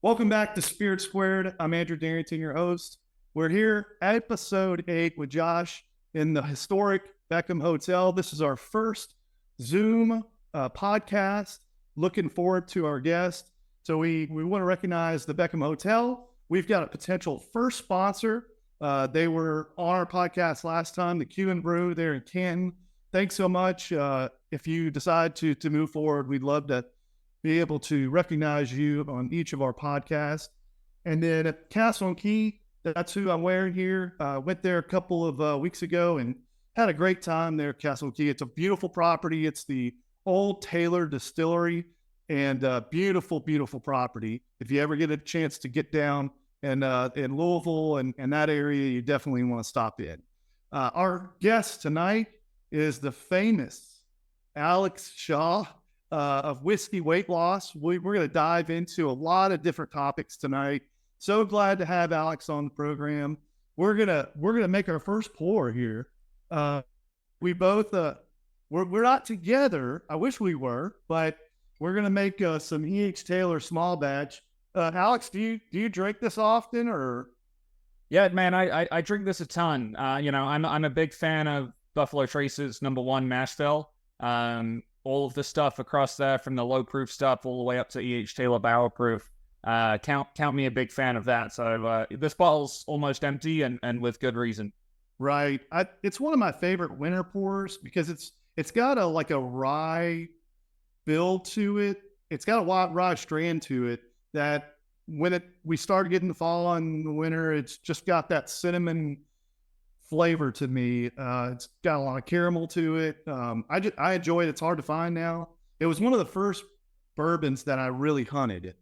Welcome back to Spirit Squared. I'm Andrew Darrington, your host. We're here at episode 8 with Josh in the historic Beckham Hotel. This is our first Zoom podcast. Looking forward to our guest. So we want to recognize the Beckham Hotel. We've got a potential first sponsor. They were on our podcast last time, the Q and Brew there in Canton. Thanks so much. If you decide to move forward, we'd love to be able to recognize you on each of our podcasts. And then at Castle and Key, that's who I'm wearing here. Went there a couple of weeks ago and had a great time there at Castle and Key. It's a beautiful property. It's the old Taylor Distillery and beautiful, beautiful property. If you ever get a chance to get down in Louisville and that area, you definitely want to stop in. Our guest tonight is the famous Alex Shaw of Whiskey Weight Loss. We're going to dive into a lot of different topics tonight. So glad to have Alex on the program. We're gonna make our first pour here. We both we're not together. I wish we were, but we're gonna make some E.H. Taylor small batch. Alex, do you drink this often or? Yeah, man, I drink this a ton. I'm a big fan of Buffalo Trace's #1 mash bill. All of the stuff across there, from the low proof stuff all the way up to E.H. Taylor barrel proof. Count me a big fan of that. So this bottle's almost empty and with good reason. Right. It's one of my favorite winter pours because it's got a rye build to it. It's got a rye strand to it that when we start getting the fall and the winter, it's just got that cinnamon flavor to me. It's got a lot of caramel to it. I enjoy it. It's hard to find now. It was one of the first bourbons that I really hunted.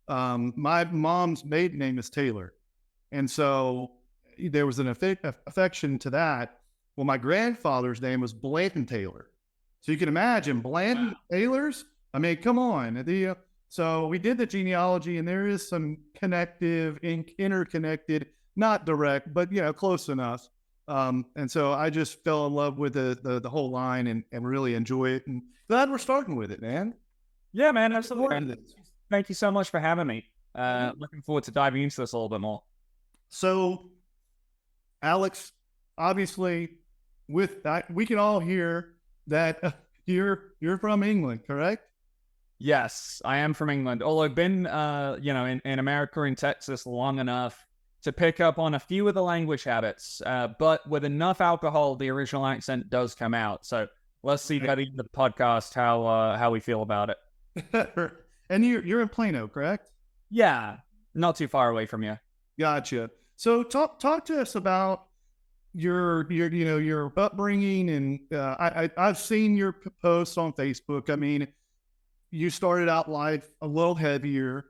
My mom's maiden name is Taylor, and so there was an affection to that. Well, my grandfather's name was Blanton Taylor, so you can imagine Blanton Taylors. I mean, come on. So we did the genealogy, and there is some interconnected, not direct, but close enough. And so I just fell in love with the whole line and really enjoy it. And glad we're starting with it, man. Yeah, man, absolutely. Thank you so much for having me. Looking forward to diving into this a little bit more. So, Alex, obviously, with that, we can all hear that you're from England, correct? Yes, I am from England. Although I've been, in America, in Texas, long enough to pick up on a few of the language habits, but with enough alcohol, the original accent does come out. So let's see by the end of the podcast how we feel about it. And you're in Plano, correct? Yeah, not too far away from you. Gotcha. So talk to us about your upbringing, and I've seen your posts on Facebook. I mean, you started out life a little heavier,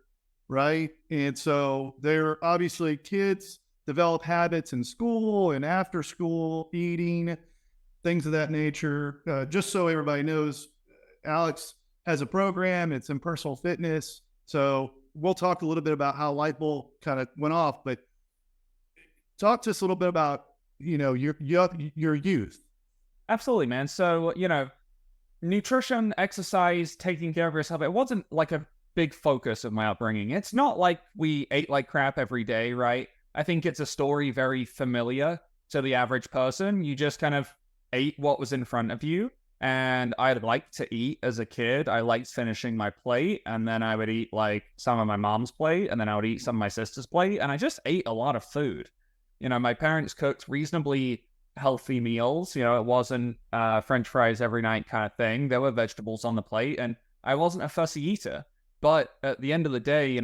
right? And so there obviously kids develop habits in school and after school, eating, things of that nature. Just so everybody knows, Alex has a program. It's in personal fitness. So we'll talk a little bit about how light bulb kind of went off, but talk to us a little bit about, your youth. Absolutely, man. So, nutrition, exercise, taking care of yourself, it wasn't like a big focus of my upbringing. It's not like we ate like crap every day, right? I think it's a story very familiar to the average person. You just kind of ate what was in front of you. And I liked to eat as a kid. I liked finishing my plate, and then I would eat like some of my mom's plate, and then I would eat some of my sister's plate, and I just ate a lot of food. My parents cooked reasonably healthy meals. It wasn't French fries every night kind of thing. There were vegetables on the plate, and I wasn't a fussy eater. But at the end of the day,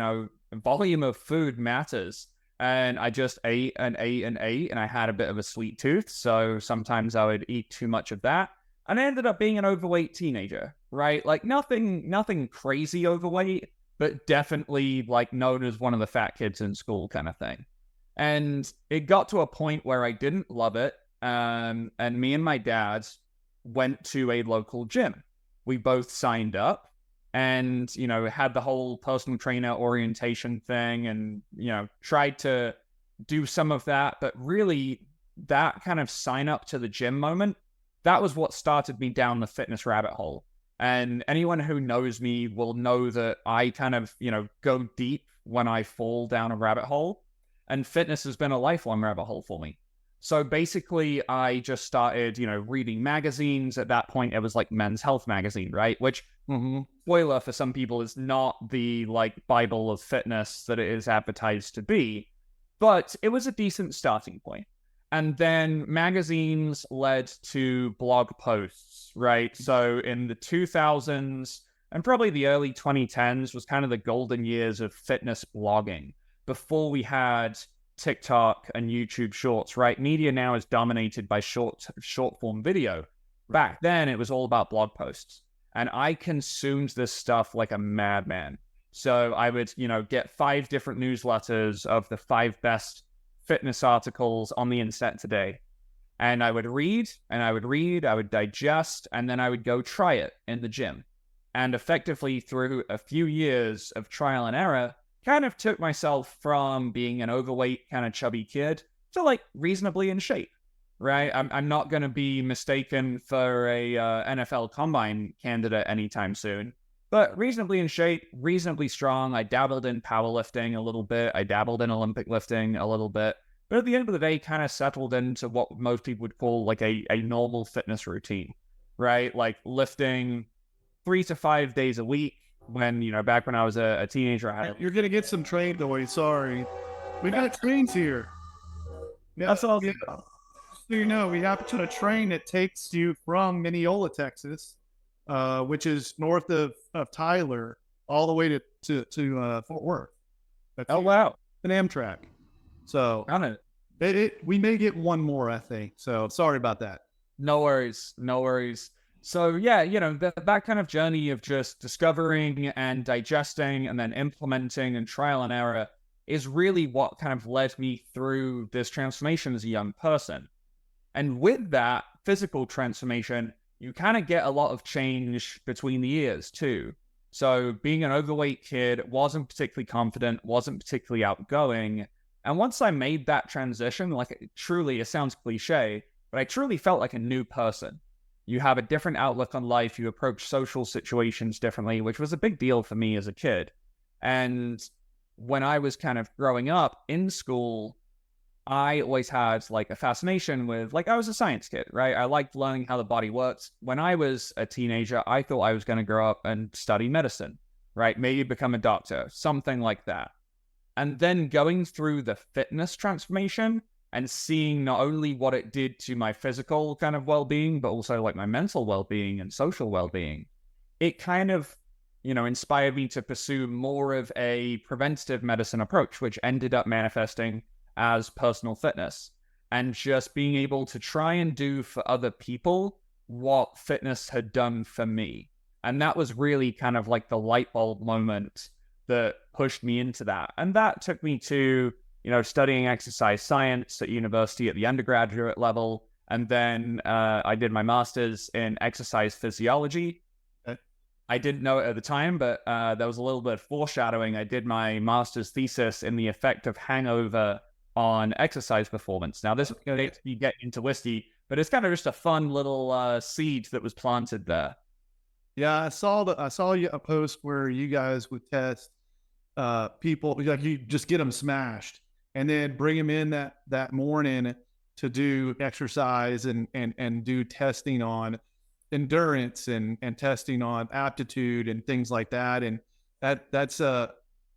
volume of food matters. And I just ate and ate and ate, and I had a bit of a sweet tooth. So sometimes I would eat too much of that. And I ended up being an overweight teenager, right? Like nothing crazy overweight, but definitely like known as one of the fat kids in school kind of thing. And it got to a point where I didn't love it. And me and my dad went to a local gym. We both signed up and, had the whole personal trainer orientation thing and, tried to do some of that. But really, that kind of sign up to the gym moment, that was what started me down the fitness rabbit hole. And anyone who knows me will know that I kind of, go deep when I fall down a rabbit hole. And fitness has been a lifelong rabbit hole for me. So basically, I just started, reading magazines. At that point, it was like Men's Health magazine, right? Which, spoiler for some people, is not the like Bible of fitness that it is advertised to be. But it was a decent starting point. And then magazines led to blog posts, right? So in the 2000s and probably the early 2010s was kind of the golden years of fitness blogging before we had TikTok and YouTube Shorts, right? Media now is dominated by short form video. Back then, it was all about blog posts. And I consumed this stuff like a madman. So I would, get 5 different newsletters of the 5 best fitness articles on the internet today. And I would read, I would digest, and then I would go try it in the gym. And effectively, through a few years of trial and error, kind of took myself from being an overweight, kind of chubby kid to like reasonably in shape, right? I'm not going to be mistaken for a NFL combine candidate anytime soon, but reasonably in shape, reasonably strong. I dabbled in powerlifting a little bit. I dabbled in Olympic lifting a little bit. But at the end of the day, kind of settled into what most people would call like a normal fitness routine, right? Like lifting 3 to 5 days a week. When, back when I was a teenager, You're going to get some train noise. Sorry. We got trains here. Yeah, that's all. Yeah. So we have a train that takes you from Mineola, Texas, which is north of Tyler, all the way to Fort Worth. Wow. An Amtrak. So on it. We may get one more, I think. So sorry about that. No worries. So yeah, that kind of journey of just discovering and digesting and then implementing and trial and error is really what kind of led me through this transformation as a young person. And with that physical transformation, you kind of get a lot of change between the years too. So being an overweight kid, wasn't particularly confident, wasn't particularly outgoing. And once I made that transition, like it sounds cliche, but I truly felt like a new person. You have a different outlook on life. You approach social situations differently, which was a big deal for me as a kid. And when I was kind of growing up in school, I always had like a fascination with, like, I was a science kid, right? I liked learning how the body works. When I was a teenager, I thought I was going to grow up and study medicine, right? Maybe become a doctor, something like that. And then going through the fitness transformation and seeing not only what it did to my physical kind of well-being, but also like my mental well-being and social well-being, it kind of, inspired me to pursue more of a preventative medicine approach, which ended up manifesting as personal fitness and just being able to try and do for other people what fitness had done for me. And that was really kind of like the light bulb moment that pushed me into that. And that took me to studying exercise science at university at the undergraduate level. And then I did my master's in exercise physiology. Okay. I didn't know it at the time, but there was a little bit of foreshadowing. I did my master's thesis in the effect of hangover on exercise performance. Now, this is going to get into whiskey, but it's kind of just a fun little seed that was planted there. Yeah, I saw a post where you guys would test people, like you just get them smashed and then bring them in that morning to do exercise and do testing on endurance and testing on aptitude and things like that. And that's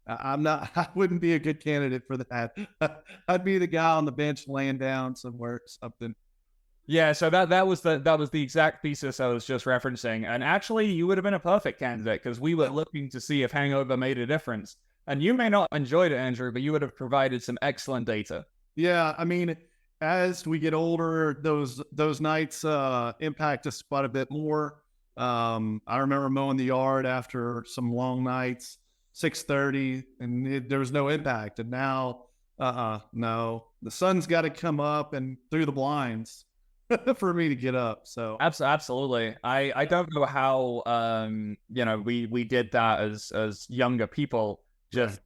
I wouldn't be a good candidate for that. I'd be the guy on the bench laying down somewhere, something. Yeah, so that was the exact thesis I was just referencing. And actually, you would have been a perfect candidate because we were looking to see if hangover made a difference. And you may not have enjoyed it, Andrew, but you would have provided some excellent data. Yeah, I mean, as we get older, those nights impact us quite a bit more. I remember mowing the yard after some long nights, 6:30, and there was no impact. And now, no, the sun's got to come up and through the blinds for me to get up. So absolutely. I don't know how we did that as younger people, just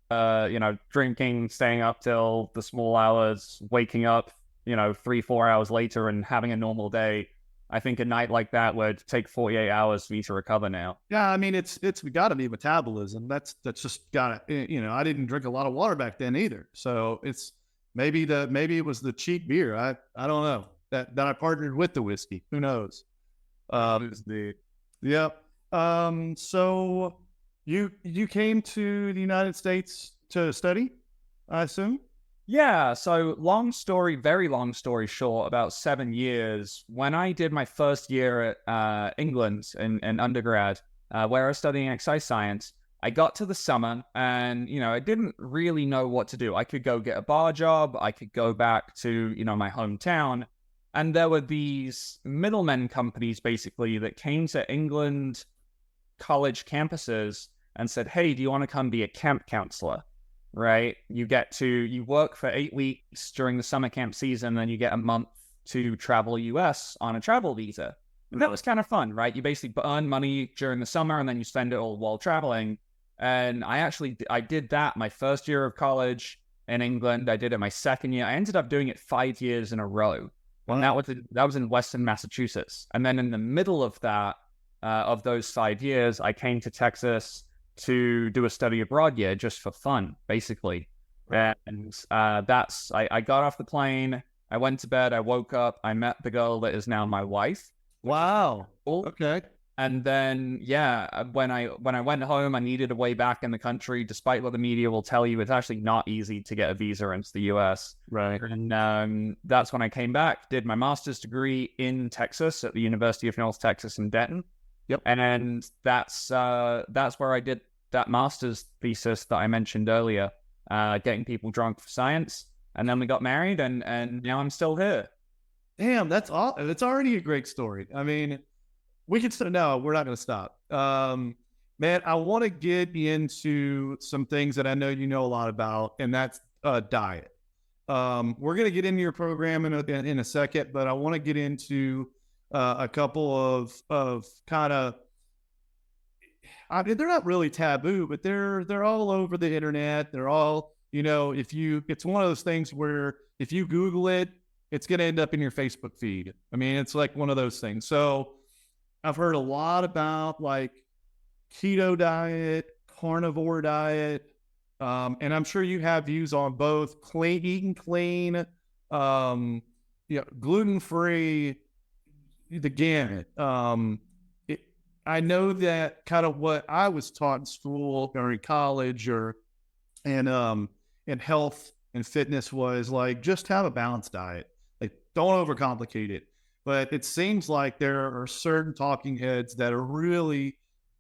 drinking, staying up till the small hours, waking up 3-4 hours later and having a normal day. I think a night like that would take 48 hours for me to recover now. Yeah, I mean, it's got to be metabolism. That's just got to, I didn't drink a lot of water back then either. So it's maybe it was the cheap beer. I don't know that I partnered with the whiskey. Who knows? Yep. So you came to the United States to study, I assume? Yeah, so very long story short, about 7 years, when I did my first year at England in undergrad, where I was studying exercise science, I got to the summer and, I didn't really know what to do. I could go get a bar job, I could go back to, my hometown, and there were these middlemen companies basically that came to England college campuses and said, hey, do you want to come be a camp counselor? Right? You work for 8 weeks during the summer camp season, then you get a month to travel US on a travel visa. And that was kind of fun, right? You basically earn money during the summer and then you spend it all while traveling. And I did that my first year of college in England. I did it my second year. I ended up doing it 5 years in a row. And that was in Western Massachusetts. And then in the middle of that, of those 5 years, I came to Texas to do a study abroad year just for fun, basically. And I got off the plane, I went to bed, I woke up, I met the girl that is now my wife. Wow. Okay. And then, when I went home, I needed a way back in the country, despite what the media will tell you, it's actually not easy to get a visa into the US. Right. And that's when I came back, did my master's degree in Texas at the University of North Texas in Denton. Yep. And that's where I did that master's thesis that I mentioned earlier, getting people drunk for science. And then we got married, and now I'm still here. Damn, that's awesome. It's already a great story. I mean, we can still, no, we're not going to stop. Man, I want to get into some things that I know you know a lot about, and that's diet. We're going to get into your program in a second, but I want to get into a couple of kind of, I mean, they're not really taboo, but they're all over the internet. They're all, it's one of those things where if you Google it, it's going to end up in your Facebook feed. I mean, it's like one of those things. So I've heard a lot about like keto diet, carnivore diet, and I'm sure you have views on both eating clean, gluten-free, the gamut. I know that kind of what I was taught in school or in college in health and fitness was like, just have a balanced diet. Like, don't overcomplicate it. But it seems like there are certain talking heads that are really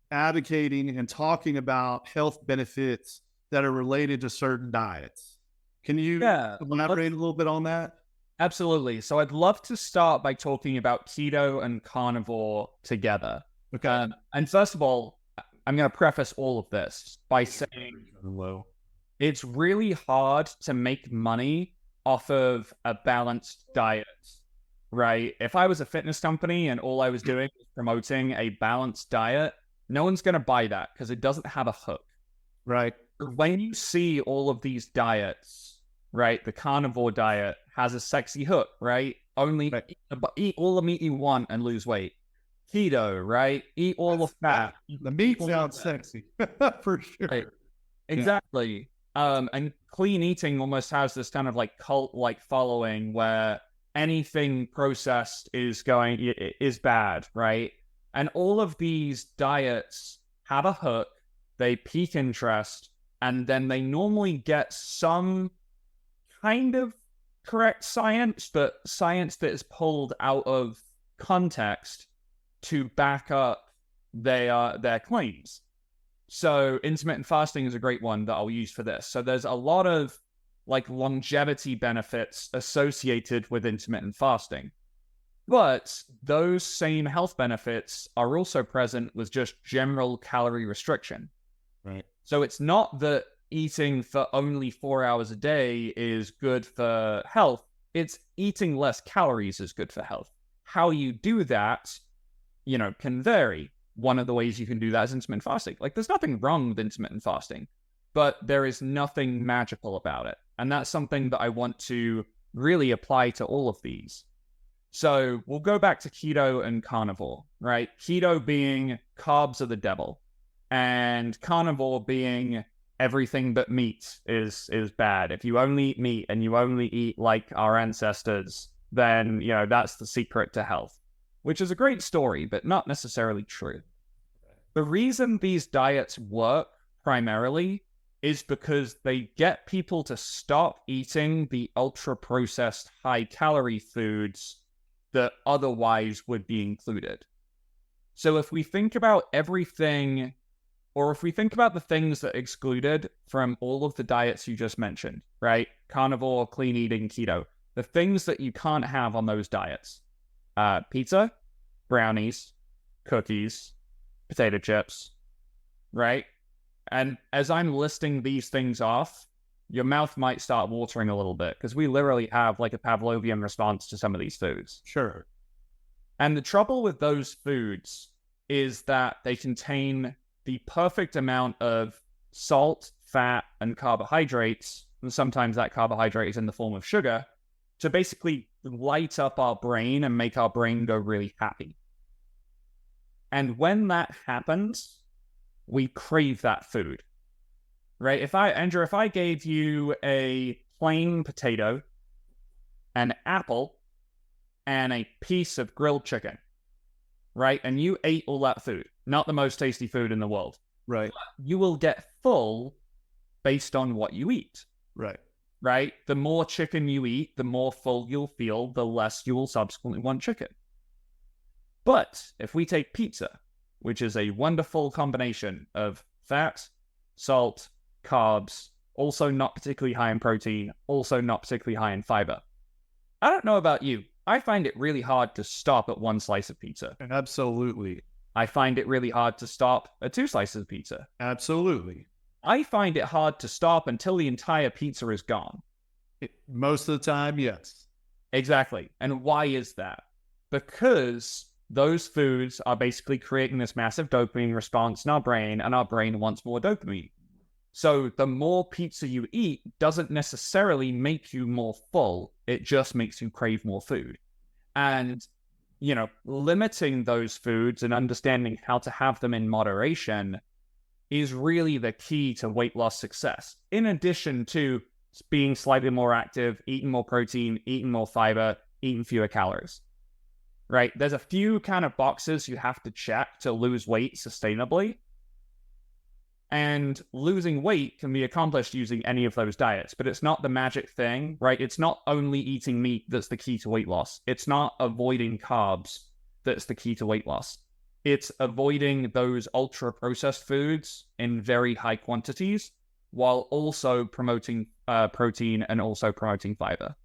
advocating and talking about health benefits that are related to certain diets. Can you elaborate a little bit on that? Absolutely. So I'd love to start by talking about keto and carnivore together. Okay. And first of all, I'm going to preface all of this by saying it's really hard to make money off of a balanced diet, right? If I was a fitness company and all I was doing was promoting a balanced diet, no one's going to buy that because it doesn't have a hook. Right. When you see all of these diets, right, the carnivore diet has a sexy hook, right? Eat all the meat you want and lose weight. Keto, right? Eat all the fat. The meat sounds sexy, for sure. Right. Exactly. And clean eating almost has this kind of like cult-like following where anything processed is bad, right? And all of these diets have a hook, they pique interest, and then they normally get some kind of correct science, but science that is pulled out of context to back up their claims. So intermittent fasting is a great one that I'll use for this. So there's a lot of like longevity benefits associated with intermittent fasting. But those same health benefits are also present with just general calorie restriction. Right. So it's not that eating for only 4 hours a day is good for health. It's eating less calories is good for health. How you do that, can vary. One of the ways you can do that is intermittent fasting. Like, there's nothing wrong with intermittent fasting, but there is nothing magical about it. And that's something that I want to really apply to all of these. So we'll go back to keto and carnivore, right? Keto being carbs are the devil, and carnivore being everything but meat is bad. If you only eat meat and you only eat like our ancestors, then, you know, that's the secret to health, which is a great story, but not necessarily true. The reason these diets work primarily is because they get people to stop eating the ultra-processed high-calorie foods that otherwise would be included. So if we think about everything, or if we think about the things that are excluded from all of the diets you just mentioned, right? Carnivore, clean eating, keto. The things that you can't have on those diets. Pizza, brownies, cookies, potato chips, right? And as I'm listing these things off, your mouth might start watering a little bit because we literally have like a Pavlovian response to some of these foods. Sure. And the trouble with those foods is that they contain the perfect amount of salt, fat, and carbohydrates, and sometimes that carbohydrate is in the form of sugar, to basically light up our brain and make our brain go really happy. And when that happens, we crave that food. Right? Andrew, if I gave you a plain potato, an apple, and a piece of grilled chicken, right? And you ate all that food, not the most tasty food in the world. Right. You will get full based on what you eat. Right. Right? The more chicken you eat, the more full you'll feel, the less you will subsequently want chicken. But if we take pizza, which is a wonderful combination of fat, salt, carbs, also not particularly high in protein, also not particularly high in fiber. I don't know about you. I find it really hard to stop at one slice of pizza. Absolutely. I find it really hard to stop at 2 slices of pizza. Absolutely. I find it hard to stop until the entire pizza is gone. Most of the time, yes. Exactly. And why is that? Because those foods are basically creating this massive dopamine response in our brain, and our brain wants more dopamine. So the more pizza you eat doesn't necessarily make you more full. It just makes you crave more food. And, you know, limiting those foods and understanding how to have them in moderation is really the key to weight loss success. In addition to being slightly more active, eating more protein, eating more fiber, eating fewer calories. Right? There's a few kind of boxes you have to check to lose weight sustainably. And losing weight can be accomplished using any of those diets, but it's not the magic thing, right? It's not only eating meat that's the key to weight loss. It's not avoiding carbs that's the key to weight loss. It's avoiding those ultra-processed foods in very high quantities while also promoting protein and also promoting fiber.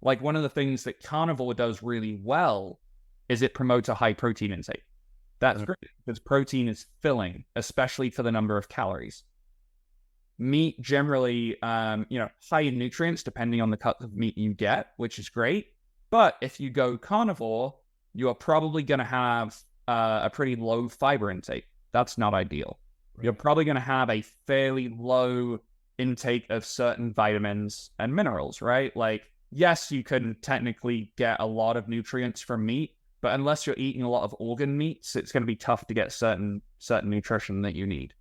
Like one of the things that carnivore does really well is it promotes a high protein intake. That's great because protein is filling, especially for the number of calories. Meat generally, high in nutrients depending on the cut of meat you get, which is great. But if you go carnivore, you are probably going to have a pretty low fiber intake. That's not ideal. Right. You're probably going to have a fairly low intake of certain vitamins and minerals, right? Like, yes, you can technically get a lot of nutrients from meat, but unless you're eating a lot of organ meats, it's going to be tough to get certain nutrition that you need.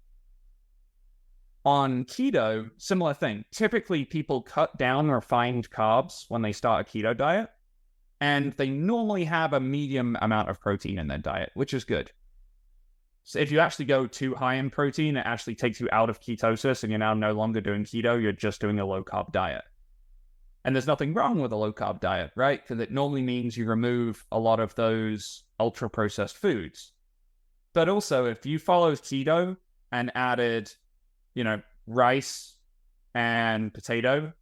On keto, similar thing. Typically, people cut down refined carbs when they start a keto diet, and they normally have a medium amount of protein in their diet, which is good. So if you actually go too high in protein, it actually takes you out of ketosis, and you're now no longer doing keto, you're just doing a low-carb diet. And there's nothing wrong with a low-carb diet, right? Because it normally means you remove a lot of those ultra-processed foods. But also, if you followed keto and added, rice and potato,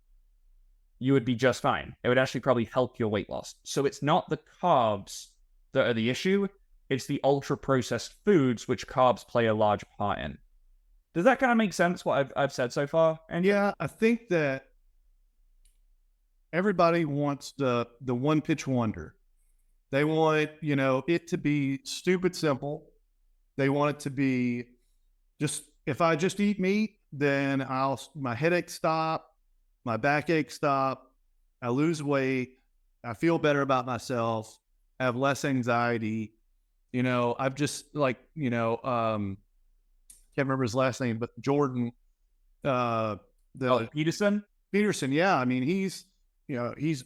you would be just fine. It would actually probably help your weight loss. So it's not the carbs that are the issue. It's the ultra-processed foods which carbs play a large part in. Does that kind of make sense, what I've said so far? And yeah, I think that everybody wants the one-pitch wonder. They want, it to be stupid simple. They want it to be just, if I just eat meat, then my headache stop, my backache stop, I lose weight, I feel better about myself, have less anxiety. You know, I've just like, can't remember his last name, but Jordan, Peterson. Peterson. Yeah. I mean, he's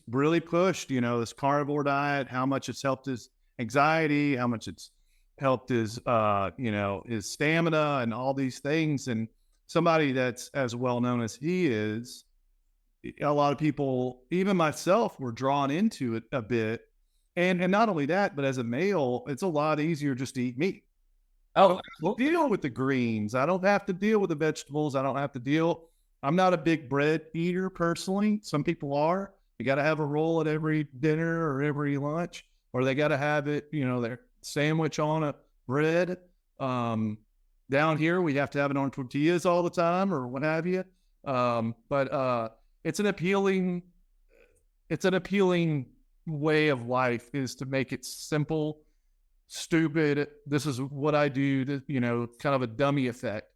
really pushed, this carnivore diet, how much it's helped his anxiety, how much it's helped his, his stamina and all these things. And somebody that's as well known as he is, a lot of people, even myself, were drawn into it a bit. And not only that, but as a male, it's a lot easier just to eat meat. Oh, Deal with the greens. I don't have to deal with the vegetables. I'm not a big bread eater personally. Some people are. You got to have a roll at every dinner or every lunch, or they got to have it, their sandwich on a bread. Down here, we have to have it on tortillas all the time or what have you. But it's an appealing way of life, is to make it simple, stupid. This is what I do, kind of a dummy effect.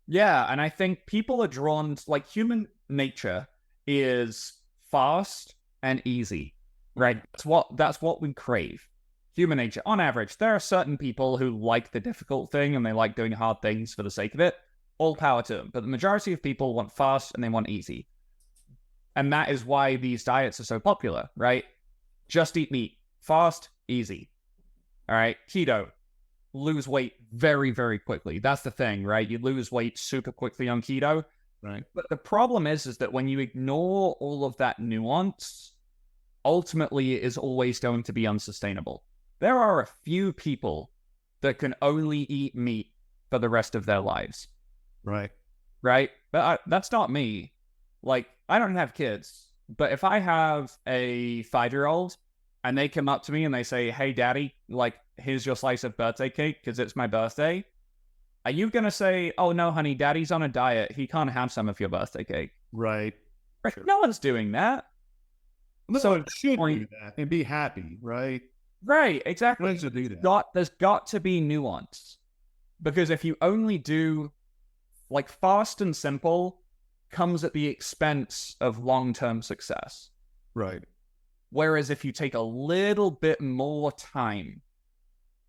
Yeah, and I think people are drawn to, like, human nature is fast and easy, right? That's what we crave. Human nature. On average, there are certain people who like the difficult thing and they like doing hard things for the sake of it. All power to them. But the majority of people want fast and they want easy. And that is why these diets are so popular, right? Just eat meat. Fast, easy. All right? Keto. Lose weight very, very quickly. That's the thing, right? You lose weight super quickly on keto. Right. But the problem is that when you ignore all of that nuance, ultimately it is always going to be unsustainable. There are a few people that can only eat meat for the rest of their lives. Right. Right? But that's not me. Like, I don't have kids, but if I have a 5-year-old and they come up to me and they say, "Hey, Daddy, like, here's your slice of birthday cake because it's my birthday," are you going to say, "Oh, no, honey, Daddy's on a diet. He can't have some of your birthday cake"? Right. Sure. No one's doing that. No, so it should do that and be happy, right? Right, exactly. To do that. There's got to be nuance. Because if you only do, like, fast and simple comes at the expense of long-term success. Right. Whereas if you take a little bit more time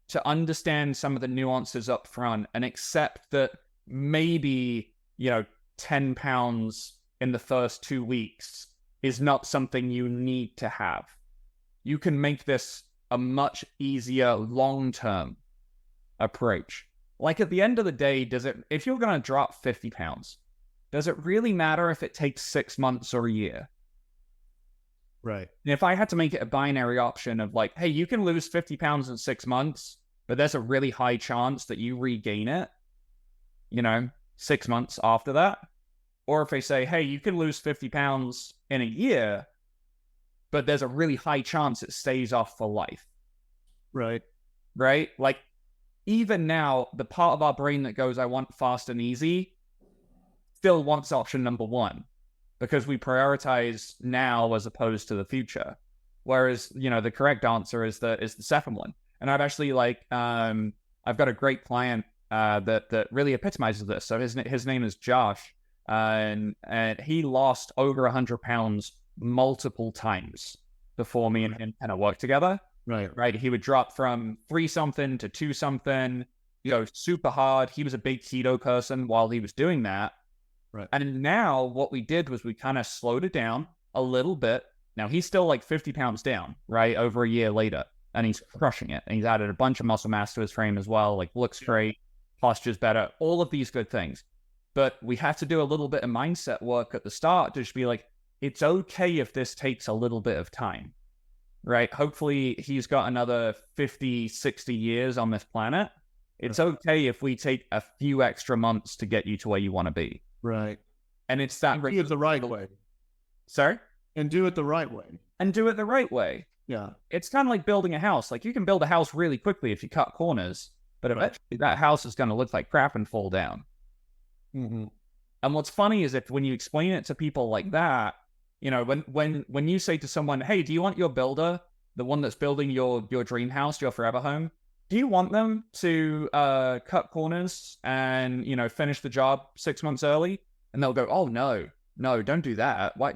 to understand some of the nuances up front and accept that maybe, 10 pounds in the first 2 weeks is not something you need to have, you can make this a much easier long-term approach. Like, at the end of the day, if you're going to drop 50 pounds, does it really matter if it takes 6 months or a year? Right. And if I had to make it a binary option of like, hey, you can lose 50 pounds in 6 months, but there's a really high chance that you regain it, 6 months after that. Or if they say, hey, you can lose 50 pounds in a year, but there's a really high chance it stays off for life. Right. Right? Like, even now, the part of our brain that goes, I want fast and easy, still wants option number one, because we prioritize now as opposed to the future. Whereas, the correct answer is the second one. And I've actually I've got a great client that really epitomizes this. So his name is Josh, and he lost over 100 pounds multiple times before me and him kind of worked together. Right. He would drop from 3-something to 2-something, go super hard. He was a big keto person while he was doing that. Right. And now what we did was we kind of slowed it down a little bit. Now he's still like 50 pounds down, right? Over a year later. And he's crushing it. And he's added a bunch of muscle mass to his frame as well. Like, looks great, posture's better, all of these good things. But we have to do a little bit of mindset work at the start to just be like, it's okay if this takes a little bit of time, right? Hopefully he's got another 50, 60 years on this planet. It's okay if we take a few extra months to get you to where you want to be. Right. And it's that... do it the right way. Sorry? And do it the right way. And do it the right way. Yeah. It's kind of like building a house. Like, you can build a house really quickly if you cut corners, but eventually that house is going to look like crap and fall down. Mm-hmm. And what's funny is when you explain it to people like that, when you say to someone, hey, do you want your builder, the one that's building your dream house, your forever home, do you want them to cut corners and, finish the job 6 months early? And they'll go, oh, no, don't do that. Why?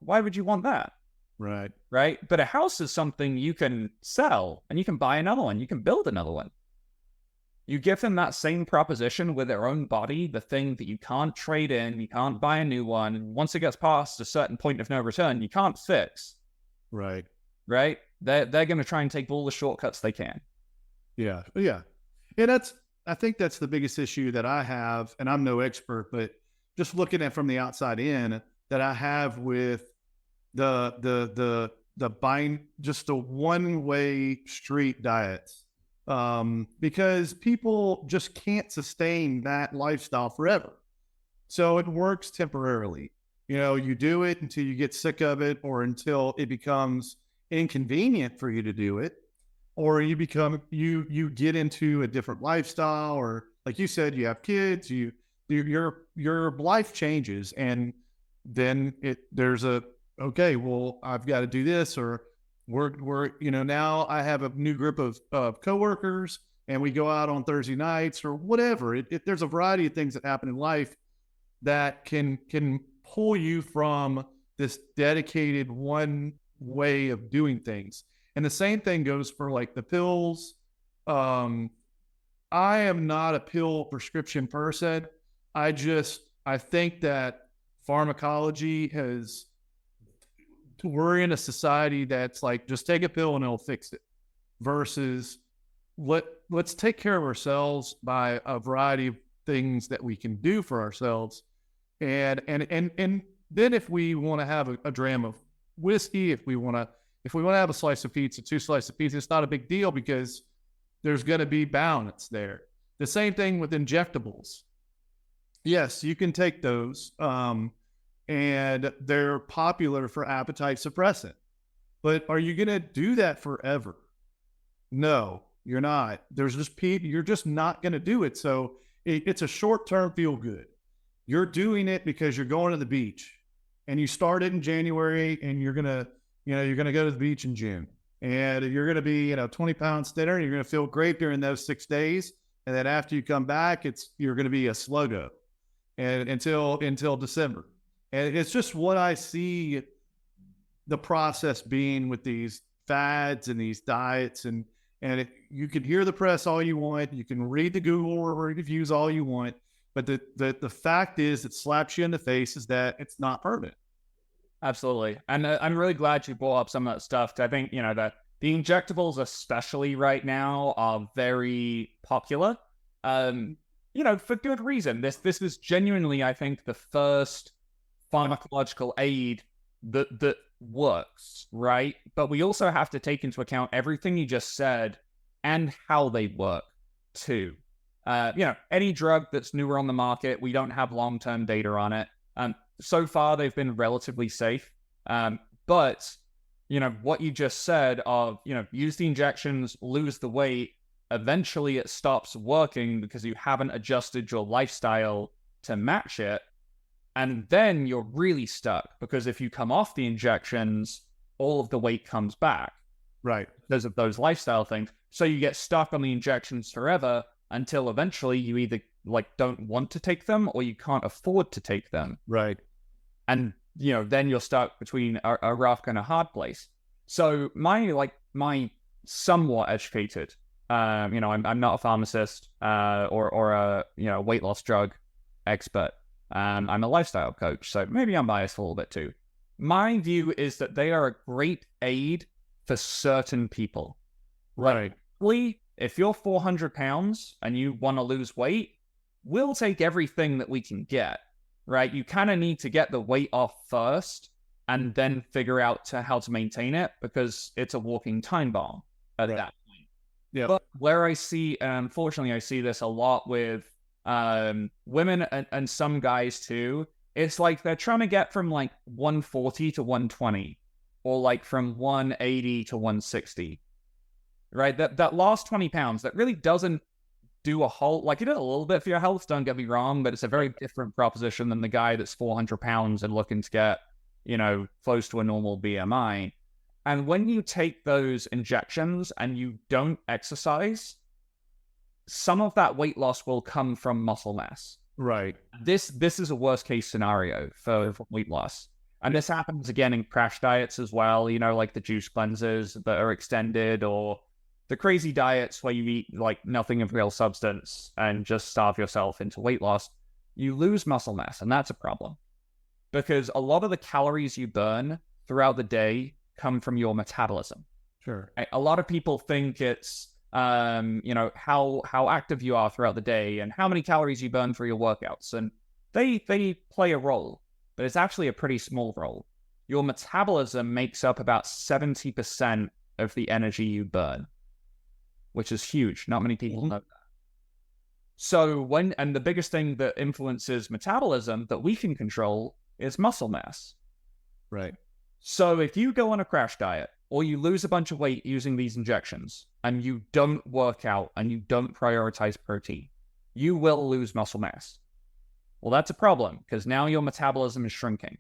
Why would you want that? Right. right? But a house is something you can sell and you can buy another one. You can build another one. You give them that same proposition with their own body, the thing that you can't trade in, you can't buy a new one. And once it gets past a certain point of no return, you can't fix. Right. Right? They're going to try and take all the shortcuts they can. Yeah. Yeah. I think that's the biggest issue that I have, and I'm no expert, but just looking at from the outside in, that I have with the buying, just the one way street diets. Because people just can't sustain that lifestyle forever. So it works temporarily. You do it until you get sick of it, or until it becomes inconvenient for you to do it, or you get into a different lifestyle, or like you said, you have kids, your life changes, and then there's okay, well, I've got to do this, or we're now I have a new group of coworkers, and we go out on Thursday nights or whatever. There's a variety of things that happen in life that can pull you from this dedicated one way of doing things. And the same thing goes for like the pills. I am not a pill prescription person. I think that pharmacology we're in a society that's like, just take a pill and it'll fix it, versus let's take care of ourselves by a variety of things that we can do for ourselves. And then if we want to have a dram of whiskey, if we want to have a slice of pizza, 2 slices of pizza, it's not a big deal, because there's going to be balance there. The same thing with injectables. Yes, you can take those, and they're popular for appetite suppressant. But are you going to do that forever? No, you're not. There's just people, you're just not going to do it. So it's a short-term feel good. You're doing it because you're going to the beach, and you start it in January, and you're going to go to the beach in June, and you're going to be, 20 pounds thinner, and you're going to feel great during those 6 days. And then after you come back, you're going to be a sluggo, and until December. And it's just what I see the process being with these fads and these diets. And you can hear the press all you want. You can read the Google reviews all you want. But the fact is, it slaps you in the face, is that it's not permanent. Absolutely. And I'm really glad you brought up some of that stuff. I think, that the injectables, especially right now, are very popular. For good reason. This is genuinely, I think, the first pharmacological aid that works, right? But we also have to take into account everything you just said and how they work too. Any drug that's newer on the market, we don't have long-term data on it. So far, they've been relatively safe. But what you just said of, use the injections, lose the weight, eventually it stops working because you haven't adjusted your lifestyle to match it. And then you're really stuck, because if you come off the injections, all of the weight comes back. Right. Because of those lifestyle things. So you get stuck on the injections forever, until eventually you either don't want to take them, or you can't afford to take them. Right. And, then you're stuck between a rock and a hard place. So my somewhat educated, I'm not a pharmacist, or a weight loss drug expert. I'm a lifestyle coach, so maybe I'm biased a little bit too. My view is that they are a great aid for certain people. Right. If you're 400 pounds and you want to lose weight, we'll take everything that we can get, right? You kind of need to get the weight off first and then figure out how to maintain it, because it's a walking time bomb at that point. Yeah. But where I see, unfortunately, I see this a lot with women and some guys too. It's like they're trying to get from 140 to 120, or from 180 to 160. Right? That last 20 pounds, that really doesn't do a whole, it did a little bit for your health, don't get me wrong, but it's a very different proposition than the guy that's 400 pounds and looking to get, close to a normal BMI. And when you take those injections and you don't exercise, some of that weight loss will come from muscle mass. Right. This is a worst case scenario for weight loss. And this happens again in crash diets as well, like the juice cleanses that are extended, or the crazy diets where you eat like nothing of real substance and just starve yourself into weight loss. You lose muscle mass, and that's a problem because a lot of the calories you burn throughout the day come from your metabolism. Sure. A lot of people think it's how active you are throughout the day and how many calories you burn through your workouts, and they play a role, but it's actually a pretty small role. Your metabolism makes up about 70% of the energy you burn, which is huge. Not many people know that. So and the biggest thing that influences metabolism that we can control is muscle mass. Right. So if you go on a crash diet or you lose a bunch of weight using these injections and you don't work out and you don't prioritize protein, you will lose muscle mass. Well, that's a problem because now your metabolism is shrinking,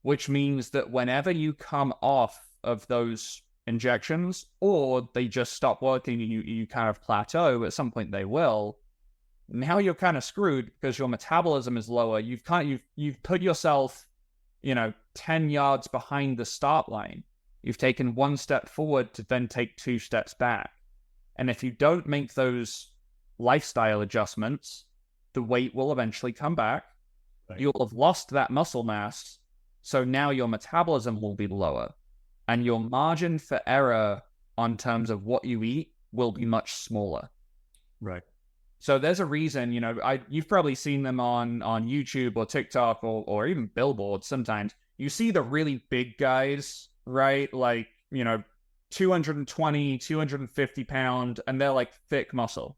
which means that whenever you come off of those injections or they just stop working and you kind of plateau, at some point they will, now you're kind of screwed because your metabolism is lower. You've put yourself, 10 yards behind the start line. You've taken one step forward to then take 2 steps back. And if you don't make those lifestyle adjustments, the weight will eventually come back. Right. You'll have lost that muscle mass. So now your metabolism will be lower. And your margin for error on terms of what you eat will be much smaller. Right. So there's a reason, you've probably seen them on YouTube or TikTok or even billboards sometimes. You see the really big guys, right? Like, 220, 250 pound, and they're like thick muscle,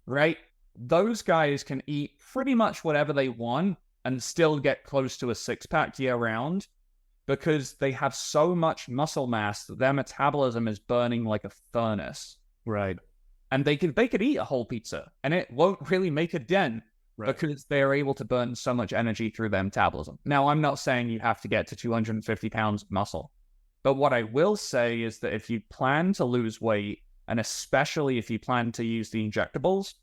right? Those guys can eat pretty much whatever they want and still get close to a 6-pack year round because they have so much muscle mass that their metabolism is burning like a furnace. Right. And they could eat a whole pizza and it won't really make a dent. Right. Because they are able to burn so much energy through their metabolism. Now, I'm not saying you have to get to 250 pounds of muscle. But what I will say is that if you plan to lose weight, and especially if you plan to use the injectables,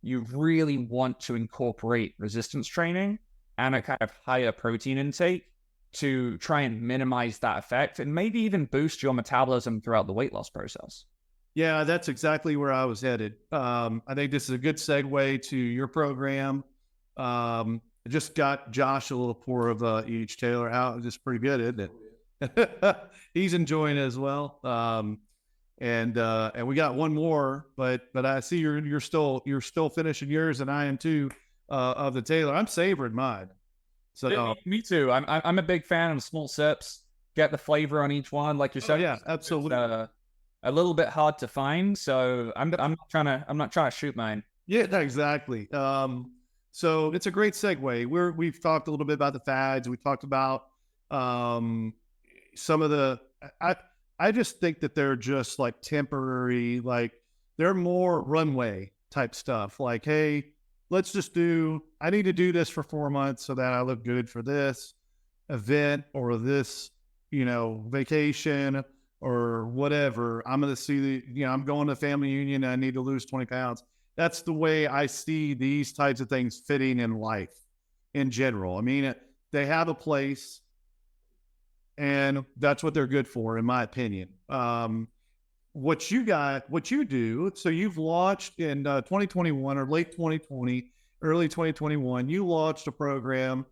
you really want to incorporate resistance training and a kind of higher protein intake to try and minimize that effect and maybe even boost your metabolism throughout the weight loss process. Yeah, that's exactly where I was headed. I think this is a good segue to your program. I just got Josh a little pour of each. Taylor out. It's pretty good, isn't it? He's enjoying it as well. And we got one more, but I see you're still finishing yours, and I am too. Of the Taylor, I'm savoring mine. So me too. I'm a big fan of small sips. Get the flavor on each one, like you said. Oh, yeah, absolutely. A little bit hard to find, so I'm not trying to shoot mine. Yeah, exactly. So it's a great segue. We've talked a little bit about the fads. We talked about some of the. I just think that they're just like temporary, like they're more runway type stuff. Like, hey, I need to do this for 4 months so that I look good for this event or this, vacation or whatever. I'm going to see I'm going to family union and I need to lose 20 pounds. That's the way I see these types of things fitting in life in general. I mean, they have a place and that's what they're good for, in my opinion. What you do, so you've launched in 2021 or late 2020, early 2021, you launched a program.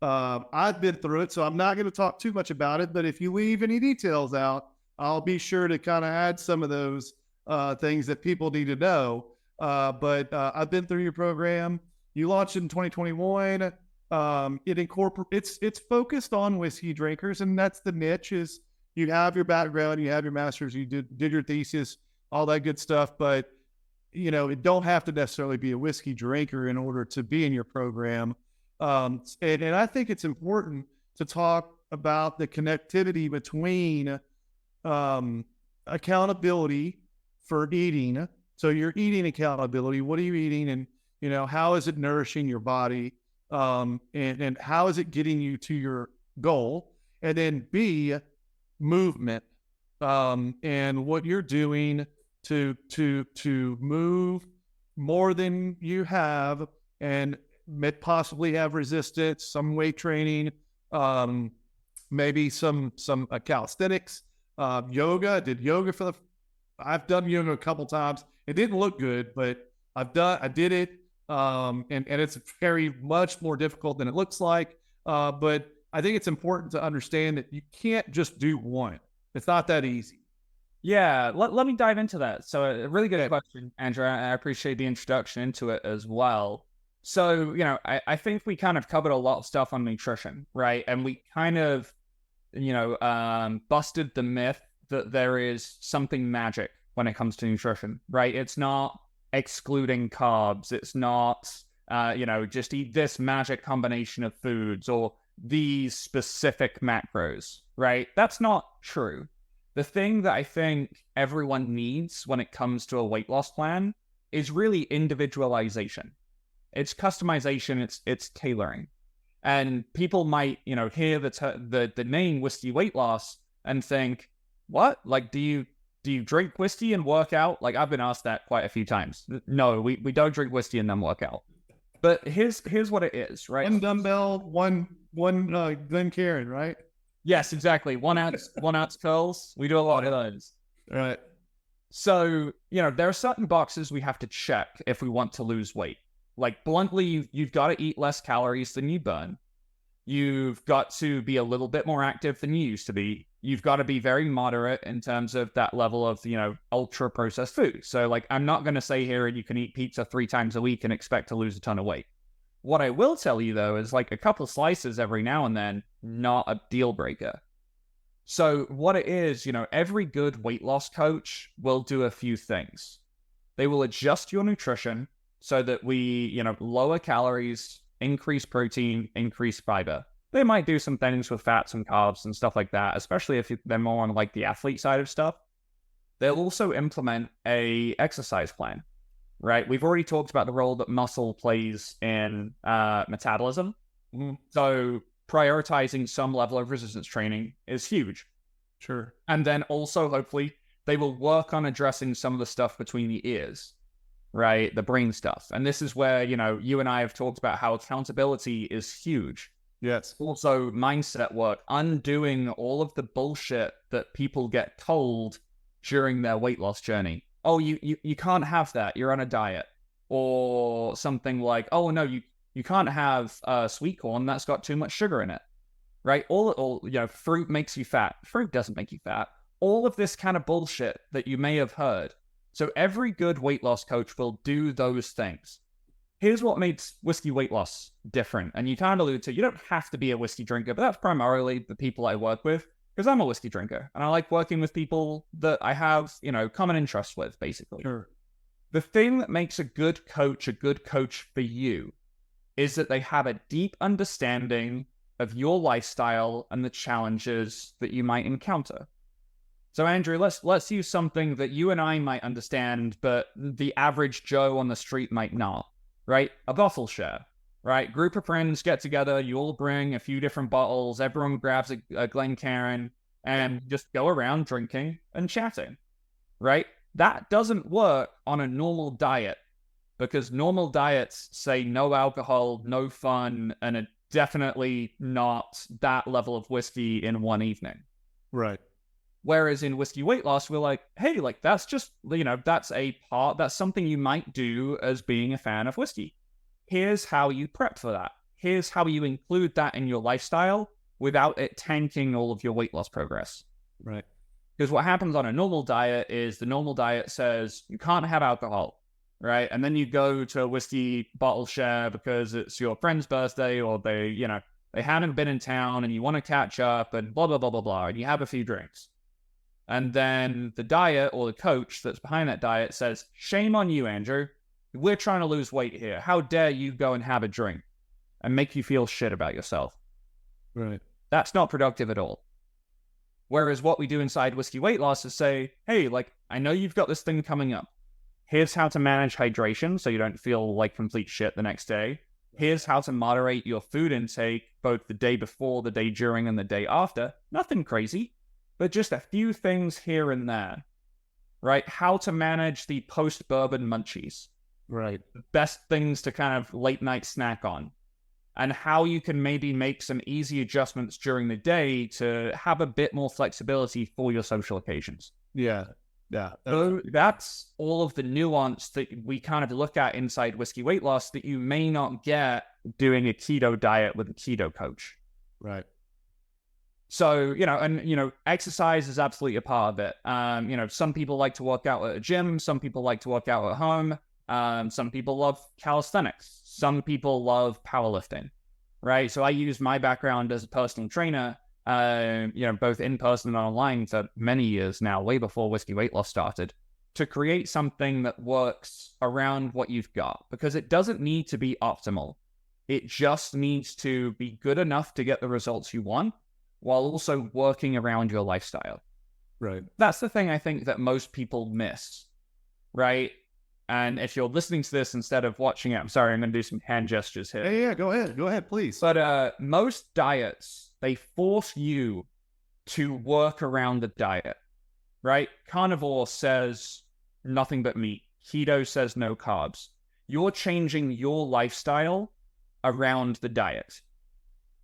I've been through it, so I'm not going to talk too much about it, but if you leave any details out, I'll be sure to kind of add some of those things that people need to know. But I've been through your program. You launched in 2021. It's focused on whiskey drinkers, and that's the niche. Is you have your background, you have your master's, you did your thesis, all that good stuff, but it don't have to necessarily be a whiskey drinker in order to be in your program. And I think it's important to talk about the connectivity between accountability for eating. So your eating accountability, what are you eating, and how is it nourishing your body, and how is it getting you to your goal, and then B, movement, and what you're doing to move more than you have, and possibly have resistance, some weight training, maybe some calisthenics, yoga. Did yoga I've done yoga a couple times. It didn't look good, but I did it. And it's very much more difficult than it looks like. But I think it's important to understand that you can't just do one. It's not that easy. Yeah, let me dive into that. So a really good question, Andrew. I appreciate the introduction into it as well. So, I think we kind of covered a lot of stuff on nutrition, right? And we kind of, busted the myth that there is something magic when it comes to nutrition, right? It's not excluding carbs. It's not, just eat this magic combination of foods or these specific macros, right? That's not true. The thing that I think everyone needs when it comes to a weight loss plan is really individualization. It's customization, it's tailoring. And people might, hear the name Whiskey Weight Loss and think, what? Like, do you drink whiskey and work out? Like, I've been asked that quite a few times. No, we don't drink whiskey and then work out. But here's what it is, right? One dumbbell, one Glencairn, right? Yes, exactly. 1 ounce curls. We do a lot of those. Right. So, there are certain boxes we have to check if we want to lose weight. Like, bluntly, you've got to eat less calories than you burn. You've got to be a little bit more active than you used to be. You've got to be very moderate in terms of that level of, ultra processed food. So, like, I'm not going to say here you can eat pizza 3 times a week and expect to lose a ton of weight. What I will tell you, though, is like a couple slices every now and then, not a deal breaker. So what it is, every good weight loss coach will do a few things. They will adjust your nutrition so that we, lower calories, increase protein, increase fiber. They might do some things with fats and carbs and stuff like that, especially if they're more on like the athlete side of stuff. They'll also implement a exercise plan. Right, we've already talked about the role that muscle plays in metabolism. Mm-hmm. So prioritizing some level of resistance training is huge. Sure. And then also, hopefully, they will work on addressing some of the stuff between the ears, right? The brain stuff. And this is where, you and I have talked about how accountability is huge. Yes. Also, mindset work, undoing all of the bullshit that people get told during their weight loss journey. Oh, you can't have that. You're on a diet. Or something like, oh, no, you can't have sweet corn. That's got too much sugar in it, right? Fruit makes you fat. Fruit doesn't make you fat. All of this kind of bullshit that you may have heard. So every good weight loss coach will do those things. Here's what makes whiskey weight loss different. And you kind of alluded to, you don't have to be a whiskey drinker, but that's primarily the people I work with. Because I'm a whiskey drinker, and I like working with people that I have, common interests with, basically. Sure. The thing that makes a good coach for you is that they have a deep understanding of your lifestyle and the challenges that you might encounter. So, Andrew, let's use something that you and I might understand, but the average Joe on the street might not, right? A bottle share. Right, group of friends get together, you all bring a few different bottles, everyone grabs a Glencairn, and just go around drinking and chatting, right? That doesn't work on a normal diet, because normal diets say no alcohol, no fun, and are definitely not that level of whiskey in one evening. Right. Whereas in whiskey weight loss, we're like, hey, like that's just, that's something you might do as being a fan of whiskey. Here's how you prep for that. Here's how you include that in your lifestyle without it tanking all of your weight loss progress. Right. Because what happens on a normal diet is the normal diet says you can't have alcohol, right? And then you go to a whiskey bottle share because it's your friend's birthday or they haven't been in town and you want to catch up and blah, blah, blah, blah, blah. And you have a few drinks. And then the diet or the coach that's behind that diet says, shame on you, Andrew. We're trying to lose weight here. How dare you go and have a drink and make you feel shit about yourself? Right. That's not productive at all. Whereas what we do inside Whiskey Weight Loss is say, hey, like, I know you've got this thing coming up. Here's how to manage hydration so you don't feel like complete shit the next day. Here's how to moderate your food intake both the day before, the day during, and the day after. Nothing crazy, but just a few things here and there. Right? How to manage the post-bourbon munchies. Right. Best things to kind of late night snack on. and how you can maybe make some easy adjustments during the day to have a bit more flexibility for your social occasions. Yeah. Yeah. So that's all of the nuance that we kind of look at inside Whiskey Weight Loss that you may not get doing a keto diet with a keto coach. Right. So, exercise is absolutely a part of it. Some people like to work out at a gym. Some people like to work out at home. Some people love calisthenics. Some people love powerlifting, right? So I use my background as a personal trainer, both in person and online for many years now, way before Whiskey Weight Loss started, to create something that works around what you've got, because it doesn't need to be optimal. It just needs to be good enough to get the results you want, while also working around your lifestyle. Right. That's the thing I think that most people miss, right? And if you're listening to this instead of watching it, I'm sorry, I'm going to do some hand gestures here. Yeah, go ahead. Go ahead, please. But most diets, they force you to work around the diet, right? Carnivore says nothing but meat. Keto says no carbs. You're changing your lifestyle around the diet.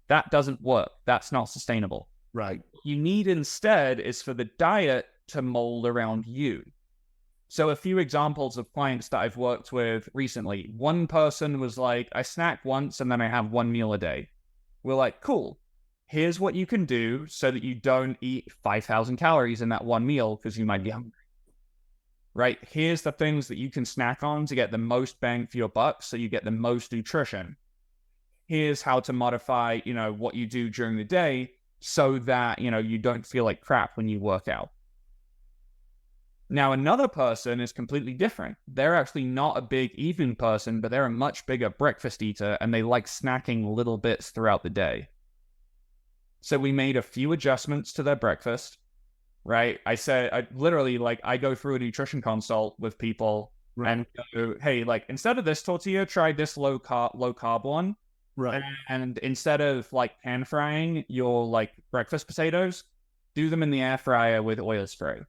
That doesn't work. That's not sustainable. Right. What you need instead is for the diet to mold around you. So a few examples of clients that I've worked with recently. One person was like, I snack once and then I have one meal a day. We're like, cool. Here's what you can do so that you don't eat 5,000 calories in that one meal because you might be hungry. Right? Here's the things that you can snack on to get the most bang for your buck so you get the most nutrition. Here's how to modify, what you do during the day so that, you don't feel like crap when you work out. Now, another person is completely different. They're actually not a big evening person, but they're a much bigger breakfast eater, and they like snacking little bits throughout the day. So we made a few adjustments to their breakfast, right? I go through a nutrition consult with people and go, hey, instead of this tortilla, try this low carb one. Right. And instead of pan frying your breakfast potatoes, do them in the air fryer with oil spray.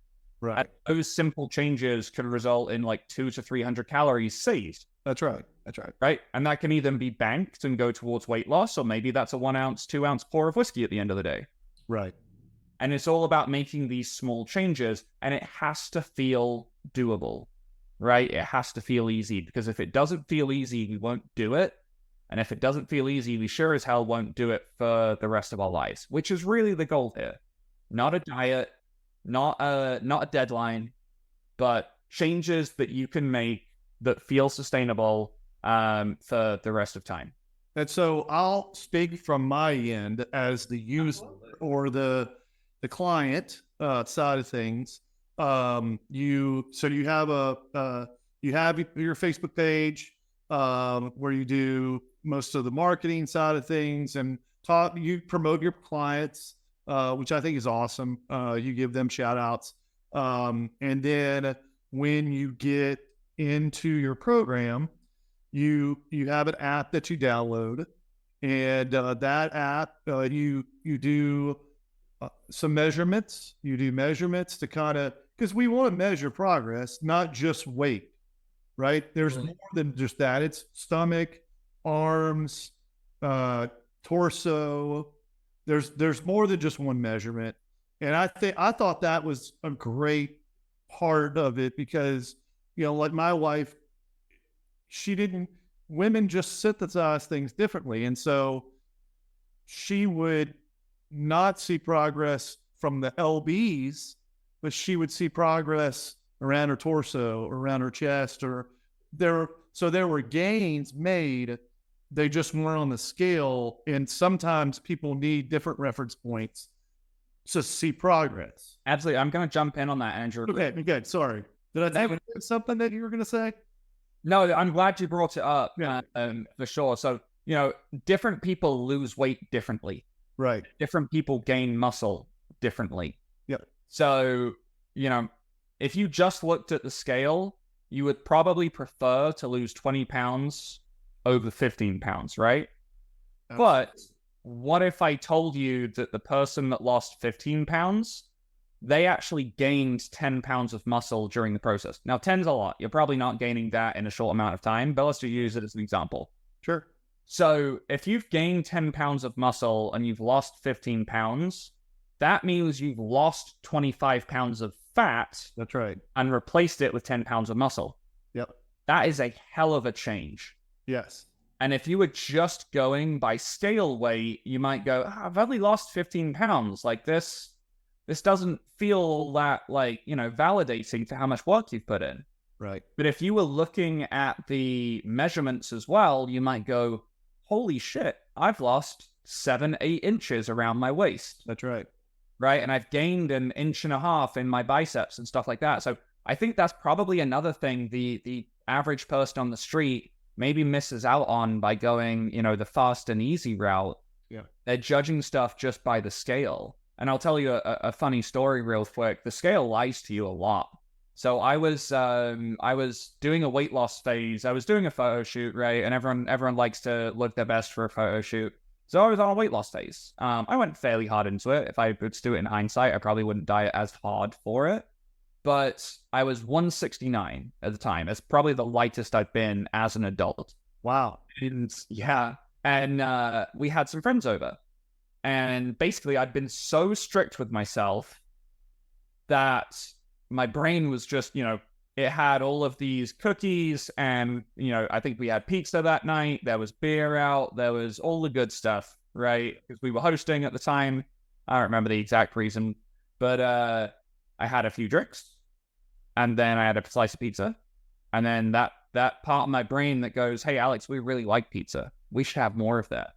Right. And those simple changes can result in 200 to 300 calories saved. That's right. Right. And that can either be banked and go towards weight loss, or maybe that's a 1 ounce, 2 ounce pour of whiskey at the end of the day. Right. And it's all about making these small changes, and it has to feel doable, right? It has to feel easy, because if it doesn't feel easy, we won't do it. And if it doesn't feel easy, we sure as hell won't do it for the rest of our lives, which is really the goal here. Not a diet, not a deadline, but changes that you can make that feel sustainable for the rest of time. And so I'll speak from my end as the user or the client side of things. You have your Facebook page where you do most of the marketing side of things, and you promote your clients, which I think is awesome. You give them shout outs. And then when you get into your program, you have an app that you download, and that app, you do some measurements. You do measurements to because we want to measure progress, not just weight, right? There's more than just that. It's stomach, arms, torso. There's more than just one measurement. And I thought that was a great part of it, because, like my wife, women just synthesize things differently. And so she would not see progress from the LBs, but she would see progress around her torso, or around her chest, there were gains made. They just weren't on the scale. And sometimes people need different reference points to see progress. Absolutely. I'm going to jump in on that, Andrew. Okay, good. Sorry. Did I say something that you were going to say? No, I'm glad you brought it up. Yeah. For sure. So, different people lose weight differently. Right. Different people gain muscle differently. Yep. So, if you just looked at the scale, you would probably prefer to lose 20 pounds over 15 pounds, right? Absolutely. But what if I told you that the person that lost 15 pounds, they actually gained 10 pounds of muscle during the process? Now, 10's a lot. You're probably not gaining that in a short amount of time, but let's just use it as an example. Sure. So if you've gained 10 pounds of muscle and you've lost 15 pounds, that means you've lost 25 pounds of fat. That's right. And replaced it with 10 pounds of muscle. Yep. That is a hell of a change. Yes. And if you were just going by scale weight, you might go, I've only lost 15 pounds. Like this doesn't feel that validating to how much work you've put in. Right. But if you were looking at the measurements as well, you might go, holy shit, I've lost 7-8 inches around my waist. That's right. Right. And I've gained 1.5 inches in my biceps and stuff like that. So I think that's probably another thing the average person on the street maybe misses out on by going, the fast and easy route. Yeah. They're judging stuff just by the scale. And I'll tell you a funny story real quick. The scale lies to you a lot. So I was doing a weight loss phase. I was doing a photo shoot, right? And everyone likes to look their best for a photo shoot. So I was on a weight loss phase. I went fairly hard into it. If I would do it in hindsight, I probably wouldn't diet as hard for it. But I was 169 at the time. It's probably the lightest I've been as an adult. Wow. And yeah. And we had some friends over. And basically, I'd been so strict with myself that my brain was just, it had all of these cookies and, I think we had pizza that night. There was beer out. There was all the good stuff, right? Because we were hosting at the time. I don't remember the exact reason, but I had a few drinks and then I had a slice of pizza. And then that part of my brain that goes, hey, Alex, we really like pizza. We should have more of that.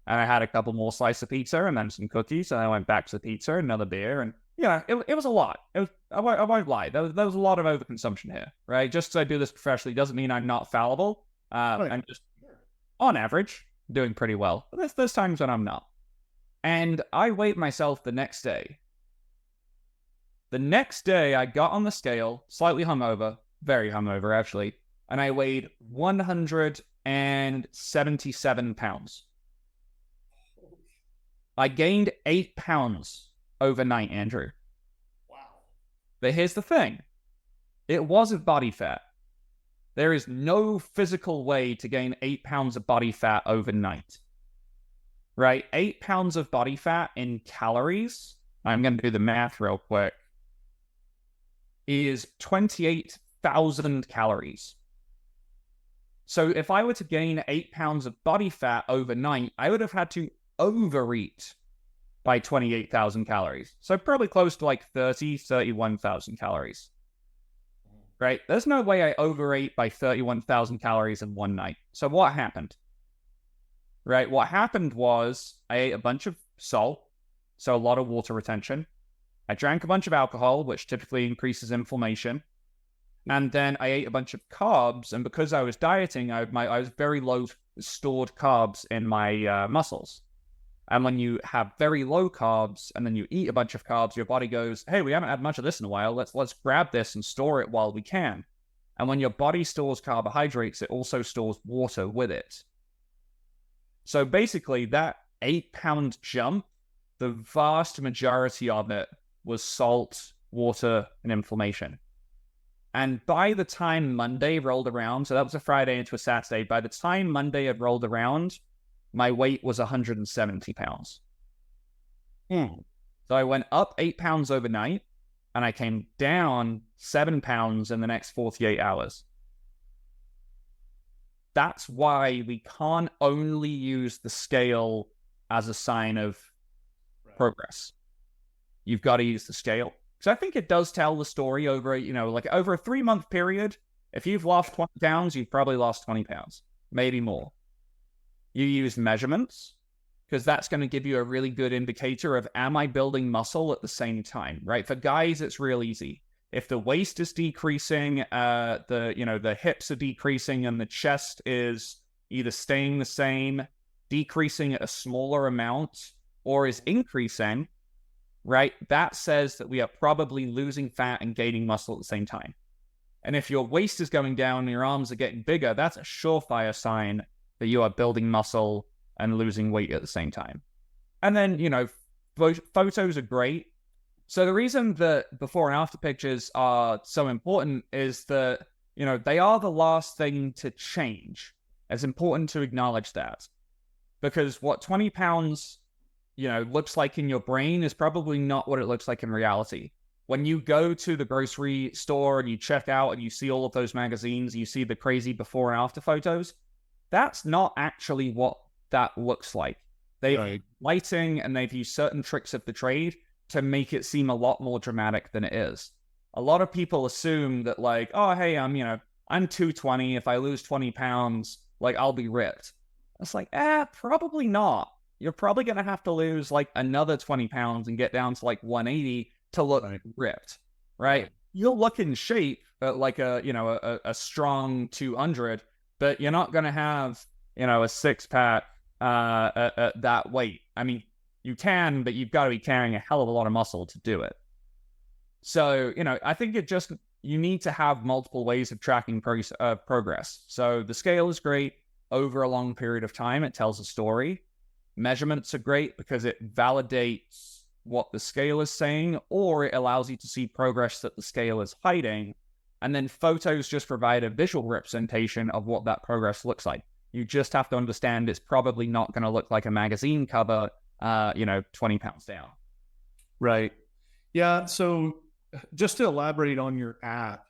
And I had a couple more slices of pizza and then some cookies. And I went back to the pizza, another beer. And it was a lot. I won't lie. There was a lot of overconsumption here, right? Just because I do this professionally doesn't mean I'm not fallible. I'm just, on average, doing pretty well. But there's times when I'm not. And I weighed myself the next day. The next day, I got on the scale, slightly hungover, very hungover, actually, and I weighed 177 pounds. I gained 8 pounds overnight, Andrew. Wow. But here's the thing. It wasn't body fat. There is no physical way to gain 8 pounds of body fat overnight. Right? 8 pounds of body fat in calories, I'm going to do the math real quick, is 28,000 calories. So if I were to gain 8 pounds of body fat overnight, I would have had to overeat by 28,000 calories. So probably close to like 31,000 calories. Right? There's no way I overate by 31,000 calories in one night. So what happened? Right? What happened was I ate a bunch of salt, so a lot of water retention. I drank a bunch of alcohol, which typically increases inflammation. And then I ate a bunch of carbs. And because I was dieting, I was very low stored carbs in my muscles. And when you have very low carbs and then you eat a bunch of carbs, your body goes, hey, we haven't had much of this in a while. Let's grab this and store it while we can. And when your body stores carbohydrates, it also stores water with it. So basically, that 8-pound jump, the vast majority of it was salt, water, and inflammation. And by the time Monday rolled around, so that was a Friday into a Saturday, by the time Monday had rolled around, my weight was 170 pounds. So I went up 8 pounds overnight, and I came down 7 pounds in the next 48 hours. That's why we can't only use the scale as a sign of progress. You've got to use the scale. Because I think it does tell the story over, over a 3-month period. If you've lost 20 pounds, you've probably lost 20 pounds, maybe more. You use measurements, because that's going to give you a really good indicator of, am I building muscle at the same time, right? For guys, it's real easy. If the waist is decreasing, the hips are decreasing, and the chest is either staying the same, decreasing at a smaller amount, or is increasing, right? That says that we are probably losing fat and gaining muscle at the same time. And if your waist is going down and your arms are getting bigger, that's a surefire sign that you are building muscle and losing weight at the same time. And then, photos are great. So the reason that before and after pictures are so important is that, they are the last thing to change. It's important to acknowledge that, because what 20 pounds, looks like in your brain is probably not what it looks like in reality. When you go to the grocery store and you check out and you see all of those magazines, you see the crazy before and after photos, that's not actually what that looks like. They've lighting and they've used certain tricks of the trade to make it seem a lot more dramatic than it is. A lot of people assume that like, oh, hey, I'm 220. If I lose 20 pounds, like I'll be ripped. It's like, probably not. You're probably going to have to lose like another 20 pounds and get down to like 180 to look ripped, right? You'll look in shape at like a strong 200, but you're not going to have, a six pack at that weight. I mean, you can, but you've got to be carrying a hell of a lot of muscle to do it. So, I think you need to have multiple ways of tracking progress. So the scale is great over a long period of time. It tells a story. Measurements are great because it validates what the scale is saying, or it allows you to see progress that the scale is hiding. And then photos just provide a visual representation of what that progress looks like. You just have to understand it's probably not going to look like a magazine cover, 20 pounds down. Right. Yeah. So just to elaborate on your app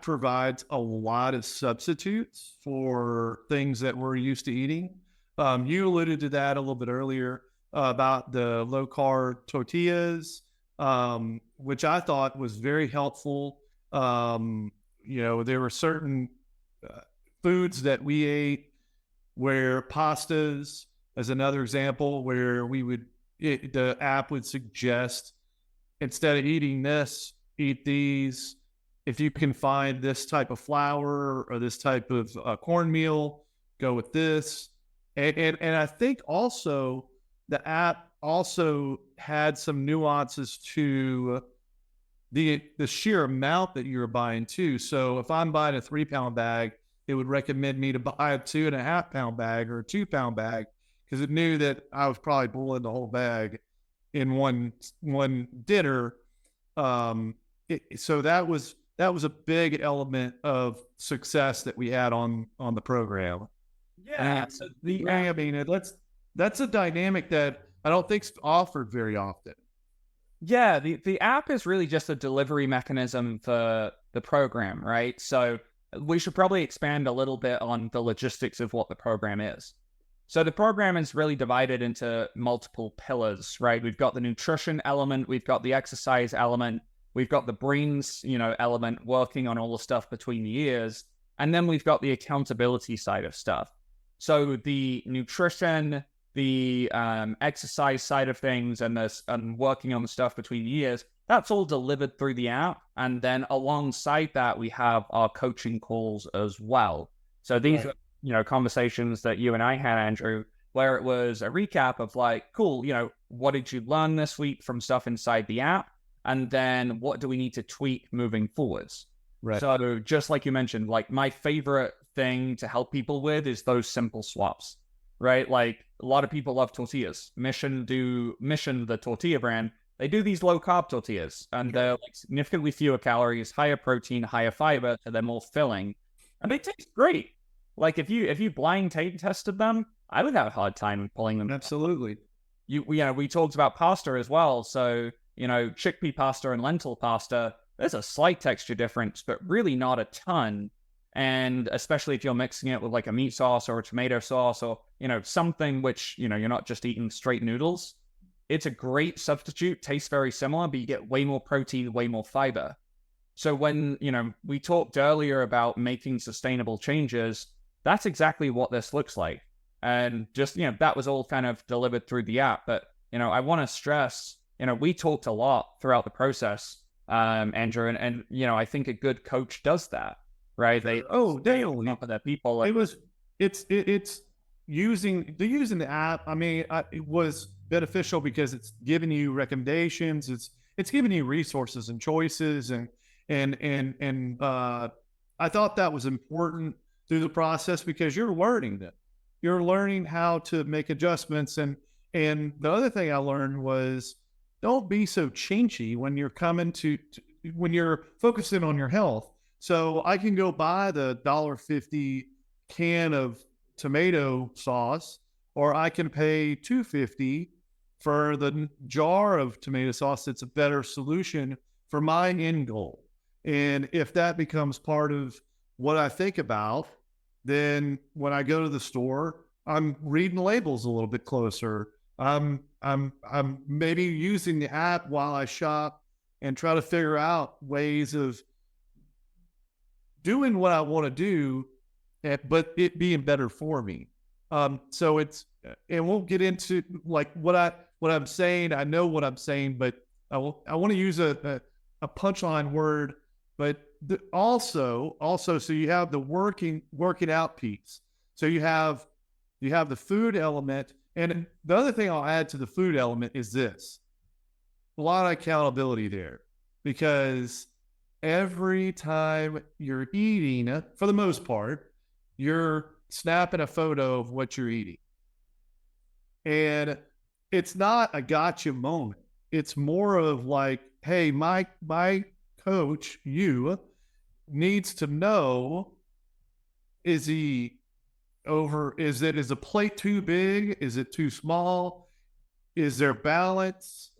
provides a lot of substitutes for things that we're used to eating. You alluded to that a little bit earlier about the low carb tortillas, which I thought was very helpful. There were certain foods that we ate where pastas, as another example, where the app would suggest, instead of eating this, eat these. If you can find this type of flour or this type of cornmeal, go with this. And I think also the app also had some nuances to the sheer amount that you're buying too. So if I'm buying a 3-pound bag, it would recommend me to buy a 2.5-pound bag or a 2-pound bag, because it knew that I was probably boiling the whole bag in one dinner. So that was a big element of success that we had on the program. Yeah. That's a dynamic that I don't think's offered very often. Yeah, the app is really just a delivery mechanism for the program, right? So we should probably expand a little bit on the logistics of what the program is. So the program is really divided into multiple pillars, right? We've got the nutrition element, we've got the exercise element, we've got the brains, element, working on all the stuff between the ears, and then we've got the accountability side of stuff. So the nutrition, the exercise side of things, and working on the stuff between the ears, that's all delivered through the app. And then alongside that, we have our coaching calls as well. So these are, conversations that you and I had, Andrew, where it was a recap of like, cool, what did you learn this week from stuff inside the app? And then what do we need to tweak moving forwards? Right. So just like you mentioned, like my favorite thing to help people with is those simple swaps, right? Like a lot of people love tortillas. Mission, the tortilla brand, they do these low carb tortillas, and they're like significantly fewer calories, higher protein, higher fiber, so they're more filling, and they taste great. Like if you blind tested them, I would have a hard time pulling them. Absolutely. We talked about pasta as well. So chickpea pasta and lentil pasta, there's a slight texture difference, but really not a ton. And especially if you're mixing it with like a meat sauce or a tomato sauce or, something which, you're not just eating straight noodles, it's a great substitute, tastes very similar, but you get way more protein, way more fiber. So when, we talked earlier about making sustainable changes, that's exactly what this looks like. And just, that was all kind of delivered through the app. But, I want to stress, we talked a lot throughout the process, Andrew, and I think a good coach does that, right? They open up with their people. Like, it's using the app. I mean, it was beneficial because it's giving you recommendations. It's giving you resources and choices, and I thought that was important through the process because you're learning that. You're learning how to make adjustments, and the other thing I learned was don't be so chinchy when you're coming when you're focusing on your health. So I can go buy the $1.50 can of tomato sauce, or I can pay $2.50 for the jar of tomato sauce. That's a better solution for my end goal. And if that becomes part of what I think about, then when I go to the store, I'm reading labels a little bit closer. I'm maybe using the app while I shop and try to figure out ways of doing what I want to do, but it being better for me. So it's, and we'll get into like what I'm saying. I know what I'm saying, but I want to use a punchline word, but also, so you have the working out piece. So you have the food element. And the other thing I'll add to the food element is this: a lot of accountability there, because every time you're eating, for the most part, you're snapping a photo of what you're eating. And it's not a gotcha moment. It's more of like, hey, my coach, you, needs to know, is a plate too big? Is it too small? Is there balance?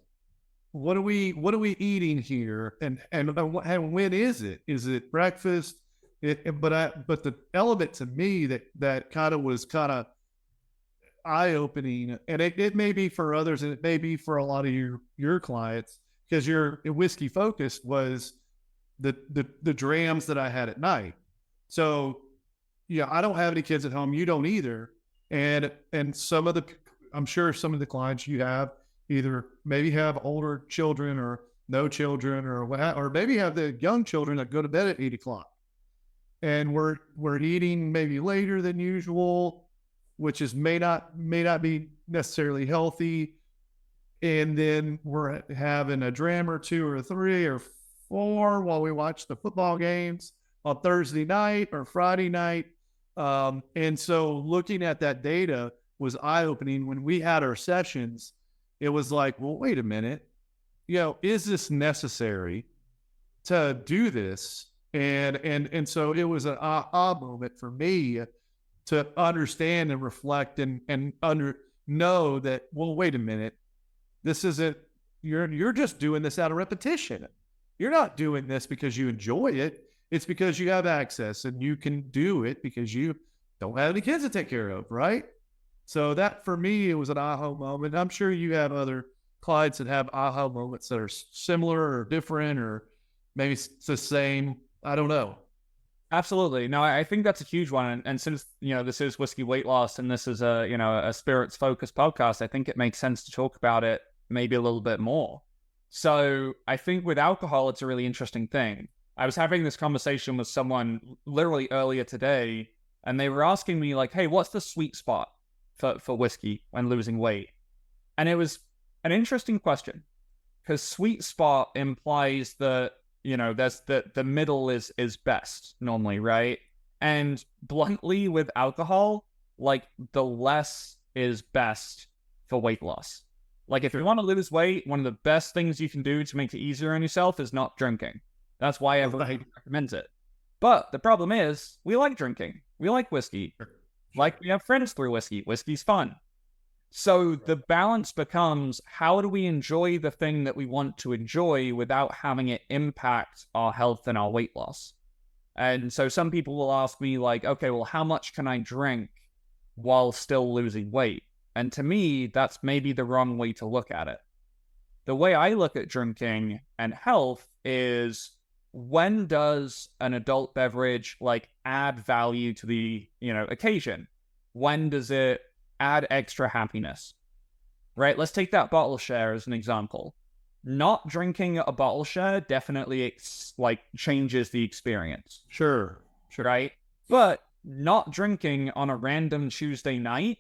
What are we eating here? And when is it? Is it breakfast? But the element to me that kind of was kind of eye-opening, and it may be for others, and it may be for a lot of your clients, because you're whiskey focused, was the drams that I had at night. So yeah, I don't have any kids at home. You don't either. And I'm sure some of the clients you have either maybe have older children or no children, or maybe have the young children that go to bed at 8 o'clock. And we're eating maybe later than usual, which is may not be necessarily healthy. And then we're having a dram or two or three or four while we watch the football games on Thursday night or Friday night. And so looking at that data was eye-opening. When we had our sessions, it was like, well, wait a minute, is this necessary to do this? And so it was an aha moment for me to understand and reflect and know that, well, wait a minute, this isn't, you're just doing this out of repetition. You're not doing this because you enjoy it. It's because you have access and you can do it because you don't have any kids to take care of, right? So that, for me, it was an aha moment. I'm sure you have other clients that have aha moments that are similar or different, or maybe it's the same. I don't know. Absolutely. No, I think that's a huge one. And since, this is Whiskey Weight Loss and this is a spirits focused podcast, I think it makes sense to talk about it maybe a little bit more. So I think with alcohol, it's a really interesting thing. I was having this conversation with someone literally earlier today, and they were asking me like, hey, what's the sweet spot for whiskey when losing weight? And it was an interesting question, because sweet spot implies that, there's the middle is best normally, right? And bluntly, with alcohol, like, the less is best for weight loss. Like, if you want to lose weight, one of the best things you can do to make it easier on yourself is not drinking. That's why everybody recommends it. But the problem is, we like drinking. We like whiskey. Like, we have friends through whiskey. Whiskey's fun. So the balance becomes, how do we enjoy the thing that we want to enjoy without having it impact our health and our weight loss? And so some people will ask me like, okay, well, how much can I drink while still losing weight? And to me, that's maybe the wrong way to look at it. The way I look at drinking and health is, when does an adult beverage like add value to the, occasion? When does it add extra happiness? Right? Let's take that bottle share as an example. Not drinking a bottle share definitely changes the experience. Sure. Right? But not drinking on a random Tuesday night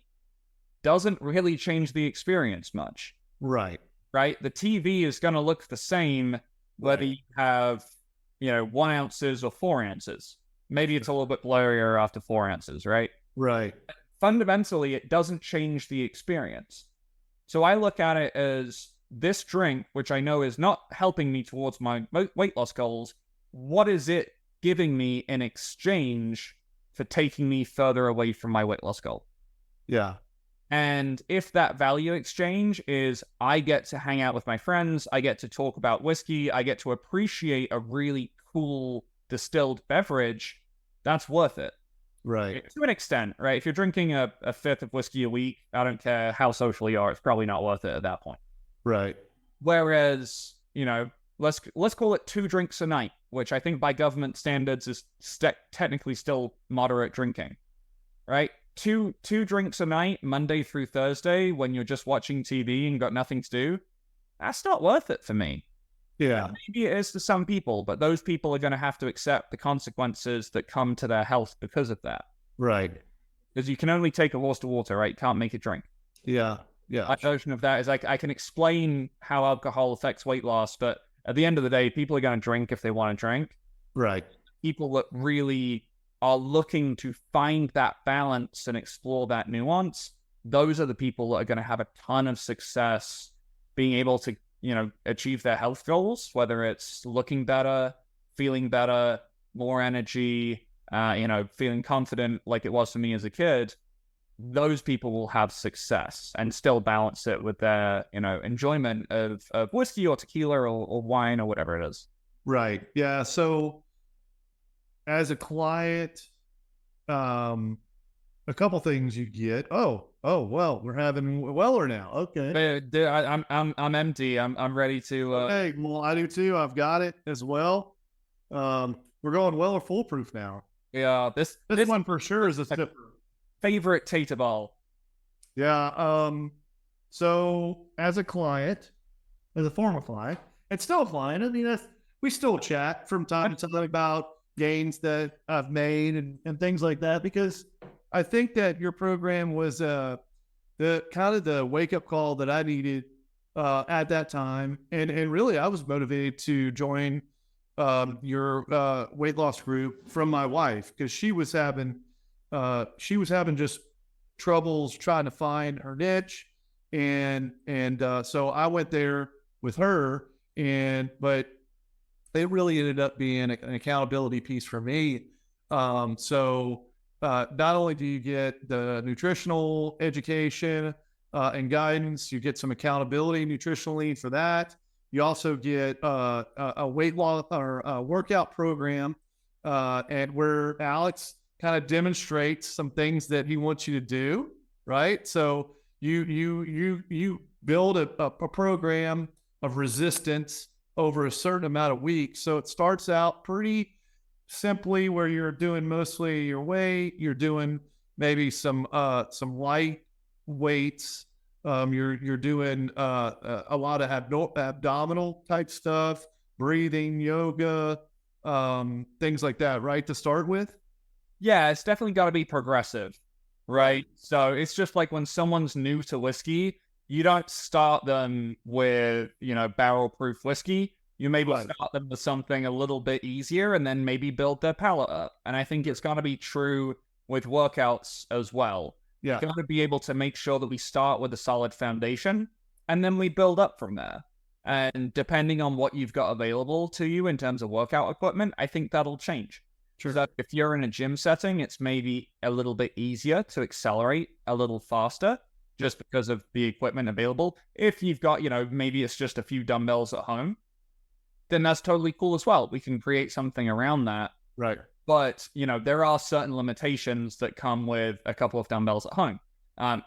doesn't really change the experience much. Right. Right? The TV is going to look the same whether you have, 1 ounces or 4 ounces. Maybe it's a little bit blurrier after 4 ounces, right? Right. Fundamentally, it doesn't change the experience. So I look at it as, this drink, which I know is not helping me towards my weight loss goals, what is it giving me in exchange for taking me further away from my weight loss goal. Yeah. And if that value exchange is I get to hang out with my friends, I get to talk about whiskey, I get to appreciate a really cool distilled beverage, that's worth it. Right. To an extent, right? If you're drinking a fifth of whiskey a week, I don't care how social you are, it's probably not worth it at that point. Right. Whereas, let's call it 2 drinks a night, which I think by government standards is technically still moderate drinking, right? Two drinks a night, Monday through Thursday, when you're just watching TV and got nothing to do, that's not worth it for me. Yeah. Maybe it is to some people, but those people are going to have to accept the consequences that come to their health because of that. Right. Because you can only take a horse to water, right? You can't make it drink. Yeah. Yeah. My version of that is I can explain how alcohol affects weight loss, but at the end of the day, people are going to drink if they want to drink. Right. People that really are looking to find that balance and explore that nuance, those are the people that are going to have a ton of success being able to, achieve their health goals, whether it's looking better, feeling better, more energy, feeling confident like it was for me as a kid. Those people will have success and still balance it with their, enjoyment of whiskey or tequila or wine or whatever it is. Right. Yeah. So as a client, a couple things you get. Oh, well, we're having Weller now. Okay. I'm empty. I'm ready to. Hey, well, I do too. I've got it as well. We're going Weller foolproof now. Yeah. This one for sure is a sipper. Favorite Tater Ball. Yeah. So as a client, as a former client, and still a client, I mean, we still chat from time to time about gains that I've made and things like that, because I think that your program was the kind of the wake up call that I needed at that time, and really I was motivated to join your weight loss group from my wife, because she was having just troubles trying to find her niche, and so I went there with her, but it really ended up being an accountability piece for me. So not only do you get the nutritional education and guidance, you get some accountability nutritionally for that. You also get a weight loss or a workout program, and where Alex kind of demonstrates some things that he wants you to do, right? So you build a program of resistance over a certain amount of weeks. So it starts out pretty simply, where you're doing mostly your weight, you're doing maybe some light weights. You're doing a lot of abdominal type stuff, breathing, yoga, things like that, right? To start with. Yeah, it's definitely got to be progressive, right? So it's just like when someone's new to whiskey, you don't start them with, barrel proof whiskey. You maybe start them with something a little bit easier and then maybe build their palate up. And I think it's got to be true with workouts as well. Yeah. You got to be able to make sure that we start with a solid foundation and then we build up from there. And depending on what you've got available to you in terms of workout equipment, I think that'll change. Sure. So if you're in a gym setting, it's maybe a little bit easier to accelerate a little faster just because of the equipment available. If you've got, maybe it's just a few dumbbells at home, then that's totally cool as well. We can create something around that. Right. But, there are certain limitations that come with a couple of dumbbells at home.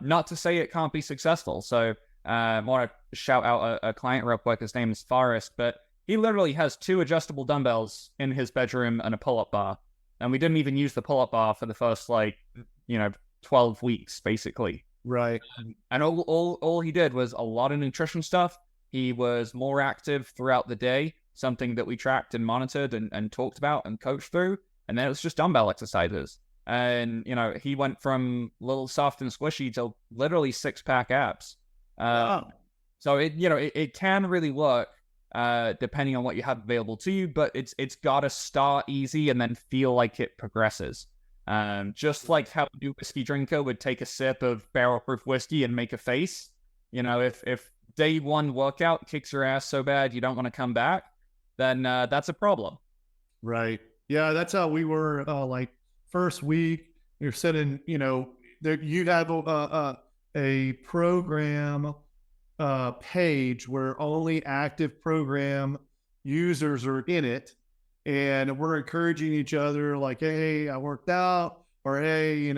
Not to say it can't be successful. So I want to shout out a client real quick. His name is Forrest, but he literally has 2 adjustable dumbbells in his bedroom and a pull-up bar. And we didn't even use the pull-up bar for the first, 12 weeks, basically. Right. And all he did was a lot of nutrition stuff. He was more active throughout the day, something that we tracked and monitored and talked about and coached through. And then it was just dumbbell exercises. And, he went from little soft and squishy to literally 6-pack abs. So it can really work depending on what you have available to you, but it's got to start easy and then feel like it progresses. Just like how a new whiskey drinker would take a sip of barrel proof whiskey and make a face. If day one workout kicks your ass so bad you don't want to come back, then that's a problem. Right. Yeah, that's how we were. Like first week, you're sitting. There you have a program page where only active program users are in it, and we're encouraging each other. Like, hey, I worked out, or hey,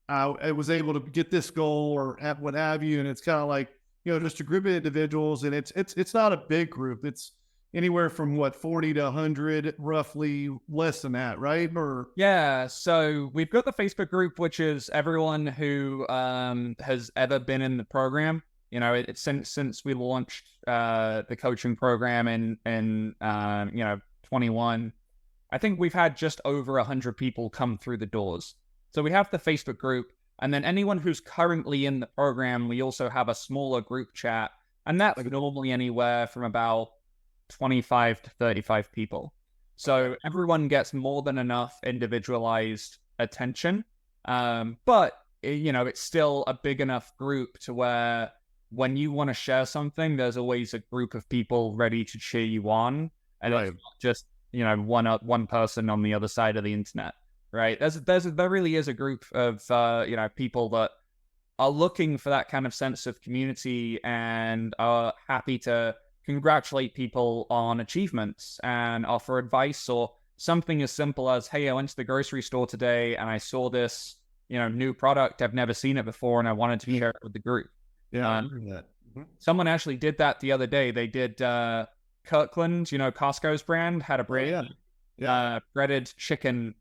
I was able to get this goal, or what have you. And it's kind of like just a group of individuals, and it's not a big group. It's anywhere from what 40 to 100, roughly less than that, right? Or Yeah, so we've got the Facebook group, which is everyone who has ever been in the program. Since we launched the coaching program in 21, I think we've had just over 100 people come through the doors. So we have the Facebook group, and then anyone who's currently in the program, we also have a smaller group chat, and that's normally anywhere from about 25 to 35 people. So everyone gets more than enough individualized attention. But it's still a big enough group to where when you want to share something, there's always a group of people ready to cheer you on. And right, it's not just, one person on the other side of the internet, right? There really is a group of, people that are looking for that kind of sense of community and are happy to congratulate people on achievements and offer advice, or something as simple as, hey, I went to the grocery store today and I saw this, new product. I've never seen it before and I wanted to share it with the group. yeah, I heard that. Someone actually did that the other day. They did Kirkland, Costco's brand, had a brand, breaded chicken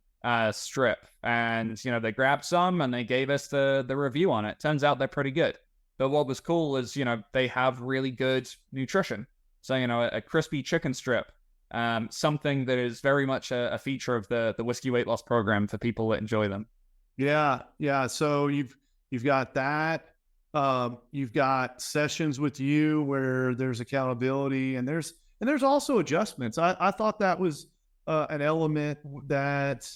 strip, and they grabbed some and they gave us the review on it. Turns out they're pretty good. But what was cool is, they have really good nutrition. So, a crispy chicken strip, something that is very much a feature of the Whiskey Weight Loss program for people that enjoy them. Yeah, yeah. So you've got that. You've got sessions with you where there's accountability, and there's also adjustments. I thought that was an element that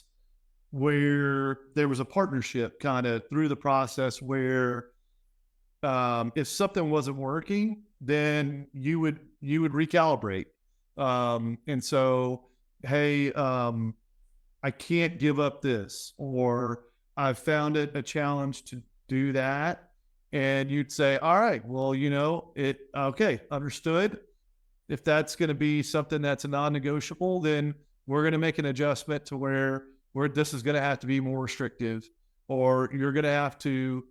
where there was a partnership kind of through the process where if something wasn't working, then you would recalibrate. And so, hey, I can't give up this, or I've found it a challenge to do that. And you'd say, all right, well, okay, understood. If that's going to be something that's a non-negotiable, then we're going to make an adjustment to where this is going to have to be more restrictive, or we're going to have to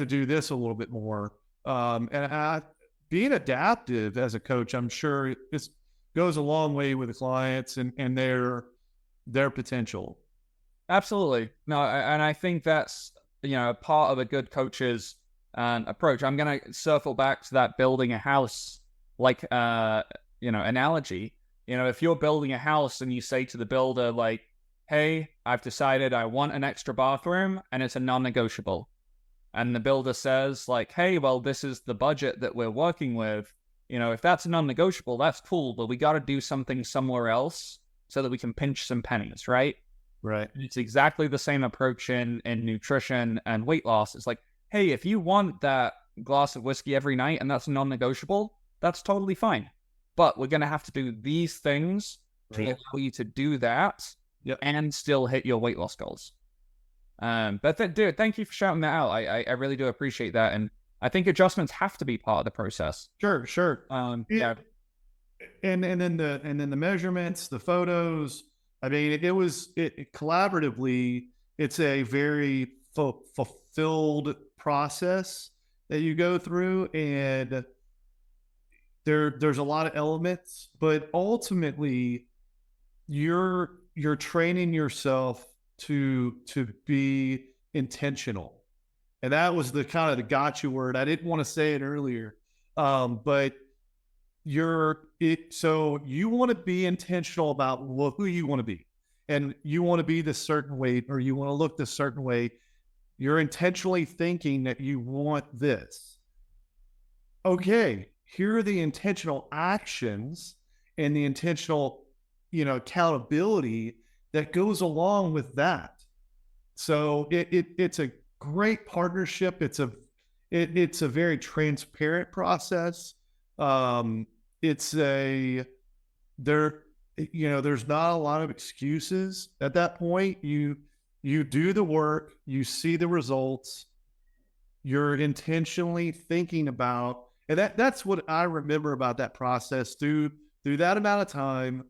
do this a little bit more. Being adaptive as a coach, I'm sure it goes a long way with the clients and their potential. Absolutely. No, and I think that's, part of a good coach's approach. I'm going to circle back to that building a house, like, analogy. If you're building a house and you say to the builder, like, hey, I've decided I want an extra bathroom and it's a non-negotiable. And the builder says, like, hey, well, this is the budget that we're working with. If that's a non-negotiable, that's cool, but we got to do something somewhere else so that we can pinch some pennies, right? Right. And it's exactly the same approach in nutrition and weight loss. It's like, hey, if you want that glass of whiskey every night and that's non-negotiable, that's totally fine. But we're going to have to do these things to allow you to do that and still hit your weight loss goals. Dude, thank you for shouting that out. I really do appreciate that. And I think adjustments have to be part of the process. Sure. Yeah. And then the measurements, the photos. I mean, it collaboratively, it's a very fulfilled process that you go through, and there's a lot of elements, but ultimately you're training yourself to be intentional. And that was the kind of the gotcha word. I didn't want to say it earlier. But so you want to be intentional about who you want to be, and you want to be this certain way, or you want to look this certain way. You're intentionally thinking that you want this. Okay, here are the intentional actions and the intentional, accountability that goes along with that. So it's a great partnership. It's a very transparent process. there's not a lot of excuses at that point. You do the work, you see the results, you're intentionally thinking about, and that's what I remember about that process through that amount of time,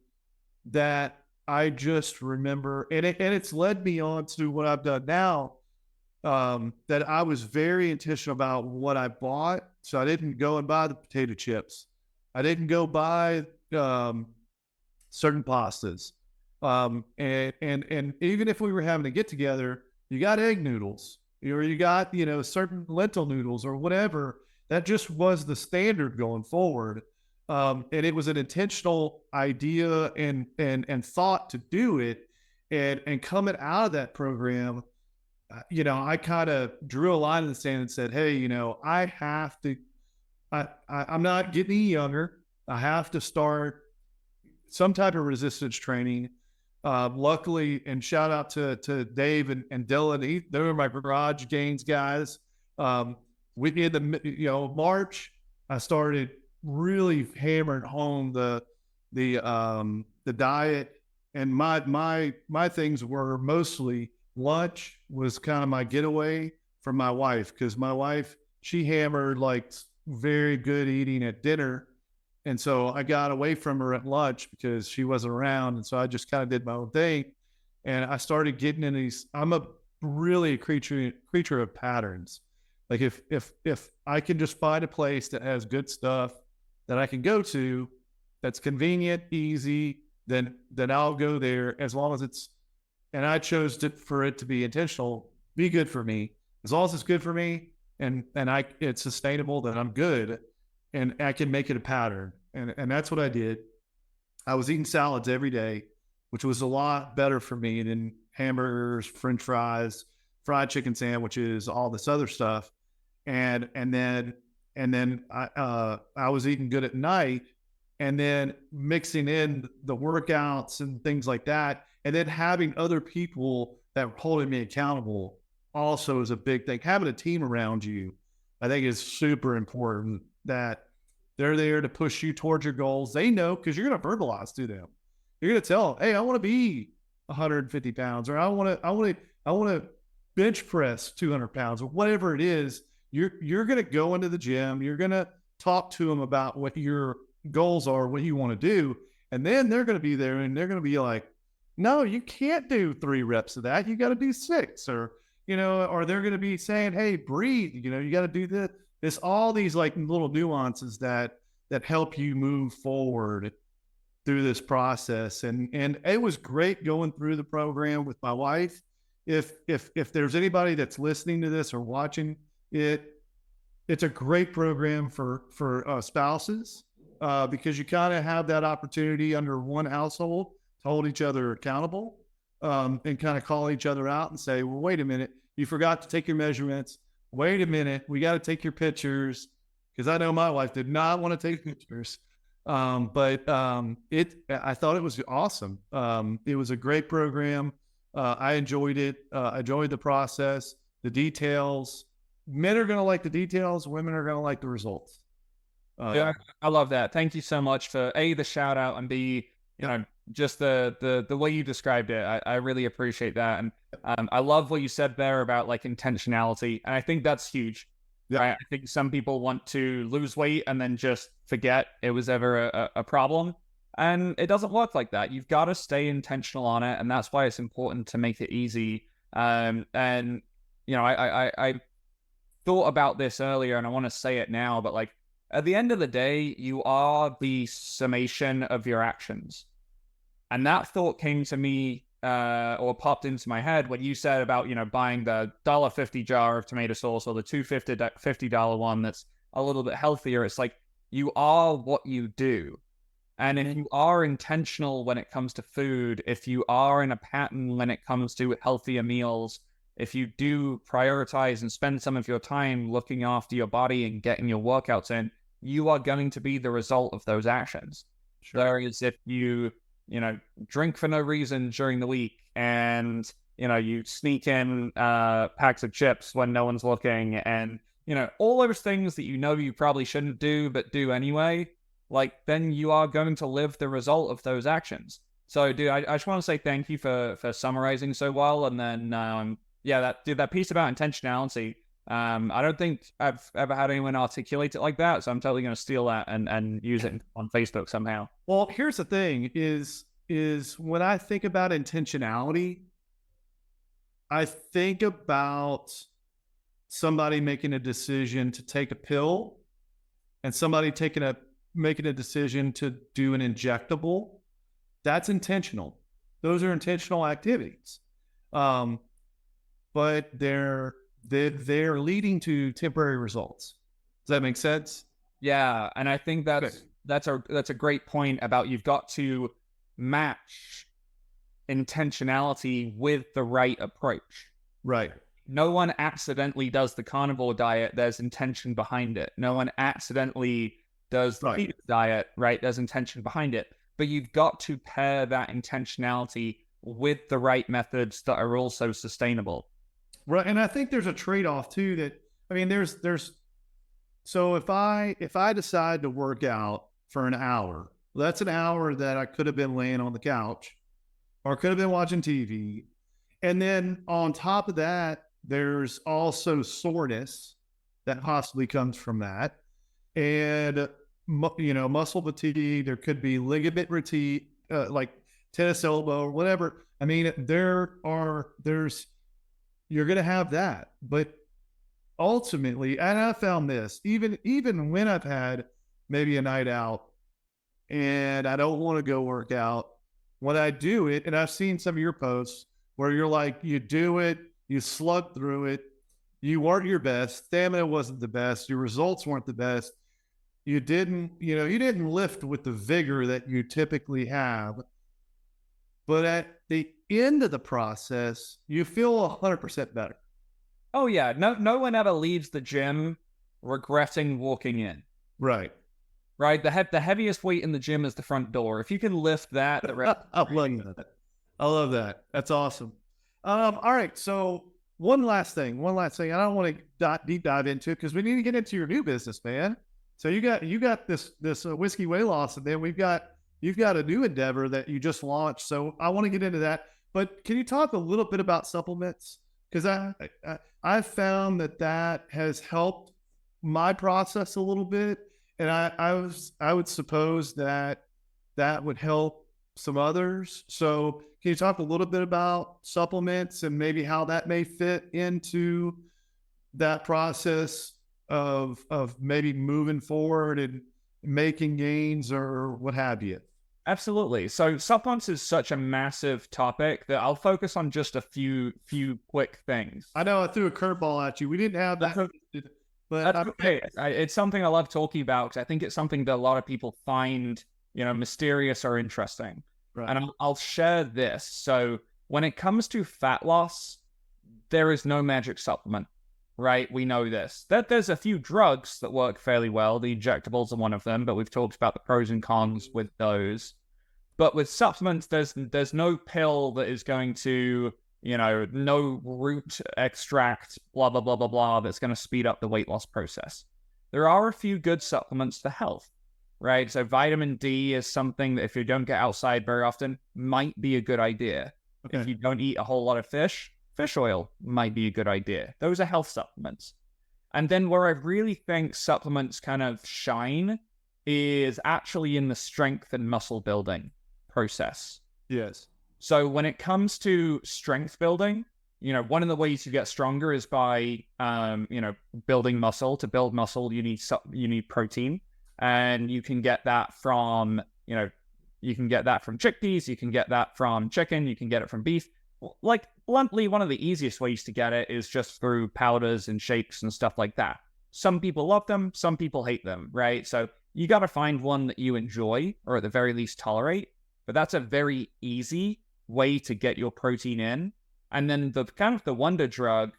that I just remember, and it's led me on to what I've done now. That I was very intentional about what I bought. So I didn't go and buy the potato chips. I didn't go buy certain pastas. And even if we were having to get together, you got egg noodles, or you got, certain lentil noodles or whatever. That just was the standard going forward. And it was an intentional idea and thought to do it. And coming out of that program, I kind of drew a line in the sand and said, hey, I have to, I'm not getting any younger. I have to start some type of resistance training. Luckily, and shout out to Dave and Dylan. They were my Garage Gains guys. We in the March, I started really hammering home the diet, and my things were mostly lunch was kind of my getaway from my wife, because my wife, she hammered like very good eating at dinner. And so I got away from her at lunch because she wasn't around. And so I just kind of did my own thing. And I started getting in these, I'm really a creature of patterns. Like if I can just find a place that has good stuff that I can go to, that's convenient, easy, then I'll go there, as long as it's, and I chose for it to be intentional, be good for me. As long as it's good for me and it's sustainable, then I'm good, and I can make it a pattern. And that's what I did. I was eating salads every day, which was a lot better for me than hamburgers, French fries, fried chicken sandwiches, all this other stuff. And then I was eating good at night, and then mixing in the workouts and things like that. And then having other people that were holding me accountable also is a big thing. Having a team around you, I think, is super important, that they're there to push you towards your goals. They know, because you're going to verbalize to them. You're going to tell them, hey, I want to be 150 pounds, or I want to bench press 200 pounds, or whatever it is. You're going to go into the gym. You're going to talk to them about what your goals are, what you want to do. And then they're going to be there, and they're going to be like, no, you can't do 3 reps of that. You got to do 6, or they're going to be saying, hey, breathe, you got to do this. It's all these like little nuances that help you move forward through this process. And it was great going through the program with my wife. If there's anybody that's listening to this or watching it, it's a great program for spouses, because you kind of have that opportunity under one household to hold each other accountable, and kind of call each other out and say, well, wait a minute, you forgot to take your measurements. Wait a minute, we got to take your pictures, because I know my wife did not want to take pictures. I thought it was awesome. It was a great program. I enjoyed it. I enjoyed the process, the details. Men are going to like the details. Women are going to like the results. Yeah, I love that. Thank you so much for A, the shout out, and B, just the way you described it. I really appreciate that. And I love what you said there about like intentionality. And I think that's huge. Yeah. I think some people want to lose weight and then just forget it was ever a problem. And it doesn't work like that. You've got to stay intentional on it. And that's why it's important to make it easy. I thought about this earlier, and I want to say it now, but like at the end of the day, you are the summation of your actions. And that thought came to me or popped into my head when you said about, buying the $1.50 jar of tomato sauce or the $2.50 one that's a little bit healthier. It's like, you are what you do. And if you are intentional when it comes to food, if you are in a pattern when it comes to healthier meals, if you do prioritize and spend some of your time looking after your body and getting your workouts in, you are going to be the result of those actions. Sure. Whereas if you drink for no reason during the week, and, you sneak in packs of chips when no one's looking, and, all those things that you probably shouldn't do, but do anyway, like then you are going to live the result of those actions. So, dude, I just want to say thank you for summarizing so well. And then, yeah, that piece about intentionality. I don't think I've ever had anyone articulate it like that, so I'm totally going to steal that and use it on Facebook somehow. Well, here's the thing: is when I think about intentionality, I think about somebody making a decision to take a pill, and somebody making a decision to do an injectable. That's intentional. Those are intentional activities, but they're leading to temporary results. Does that make sense? Yeah, and I think that's a great point about you've got to match intentionality with the right approach. Right. No one accidentally does the carnivore diet. There's intention behind it. No one accidentally does the keto diet, right? There's intention behind it. But you've got to pair that intentionality with the right methods that are also sustainable. Right. And I think there's a trade-off too that, I mean, so if I decide to work out for an hour, that's an hour that I could have been laying on the couch or could have been watching TV. And then on top of that, there's also soreness that possibly comes from that. And, muscle fatigue, there could be ligament fatigue, like tennis elbow or whatever. I mean, you're going to have that. But ultimately, and I found this, even when I've had maybe a night out and I don't want to go work out, when I do it, and I've seen some of your posts where you're like, you do it, you slug through it, you weren't your best, stamina wasn't the best, your results weren't the best, you didn't lift with the vigor that you typically have, but at the end of the process, you feel 100% better. Oh yeah, no one ever leaves the gym regretting walking in. Right. The heaviest weight in the gym is the front door. If you can lift that, the rest. I love that. That's awesome. All right. So one last thing. I don't want to deep dive into it because we need to get into your new business, man. So you got this whiskey weight loss, and then you've got a new endeavor that you just launched. So I want to get into that. But can you talk a little bit about supplements? Because I found that has helped my process a little bit, and I would suppose that would help some others. So can you talk a little bit about supplements and maybe how that may fit into that process of maybe moving forward and making gains or what have you? Absolutely. So supplements is such a massive topic that I'll focus on just a few quick things. I know I threw a curveball at you. We didn't have that, but that's okay. It's something I love talking about because I think it's something that a lot of people find, mysterious or interesting. Right. And I'll share this. So when it comes to fat loss, there is no magic supplement, right? We know this. That there's a few drugs that work fairly well. The injectables are one of them, but we've talked about the pros and cons with those. But with supplements, there's no pill that is going to, no root extract, blah, blah, blah, blah, blah, that's going to speed up the weight loss process. There are a few good supplements for health, right? So vitamin D is something that if you don't get outside very often, might be a good idea. Okay. If you don't eat a whole lot of fish oil might be a good idea. Those are health supplements. And then where I really think supplements kind of shine is actually in the strength and muscle building process. Yes. So when it comes to strength building, one of the ways you get stronger is by, building muscle. To build muscle, you need protein, and you can get that from, chickpeas, you can get that from chicken, you can get it from beef. Like bluntly, one of the easiest ways to get it is just through powders and shakes and stuff like that. Some people love them, some people hate them, right? So you got to find one that you enjoy or at the very least tolerate. But that's a very easy way to get your protein in. And then the kind of the wonder drug,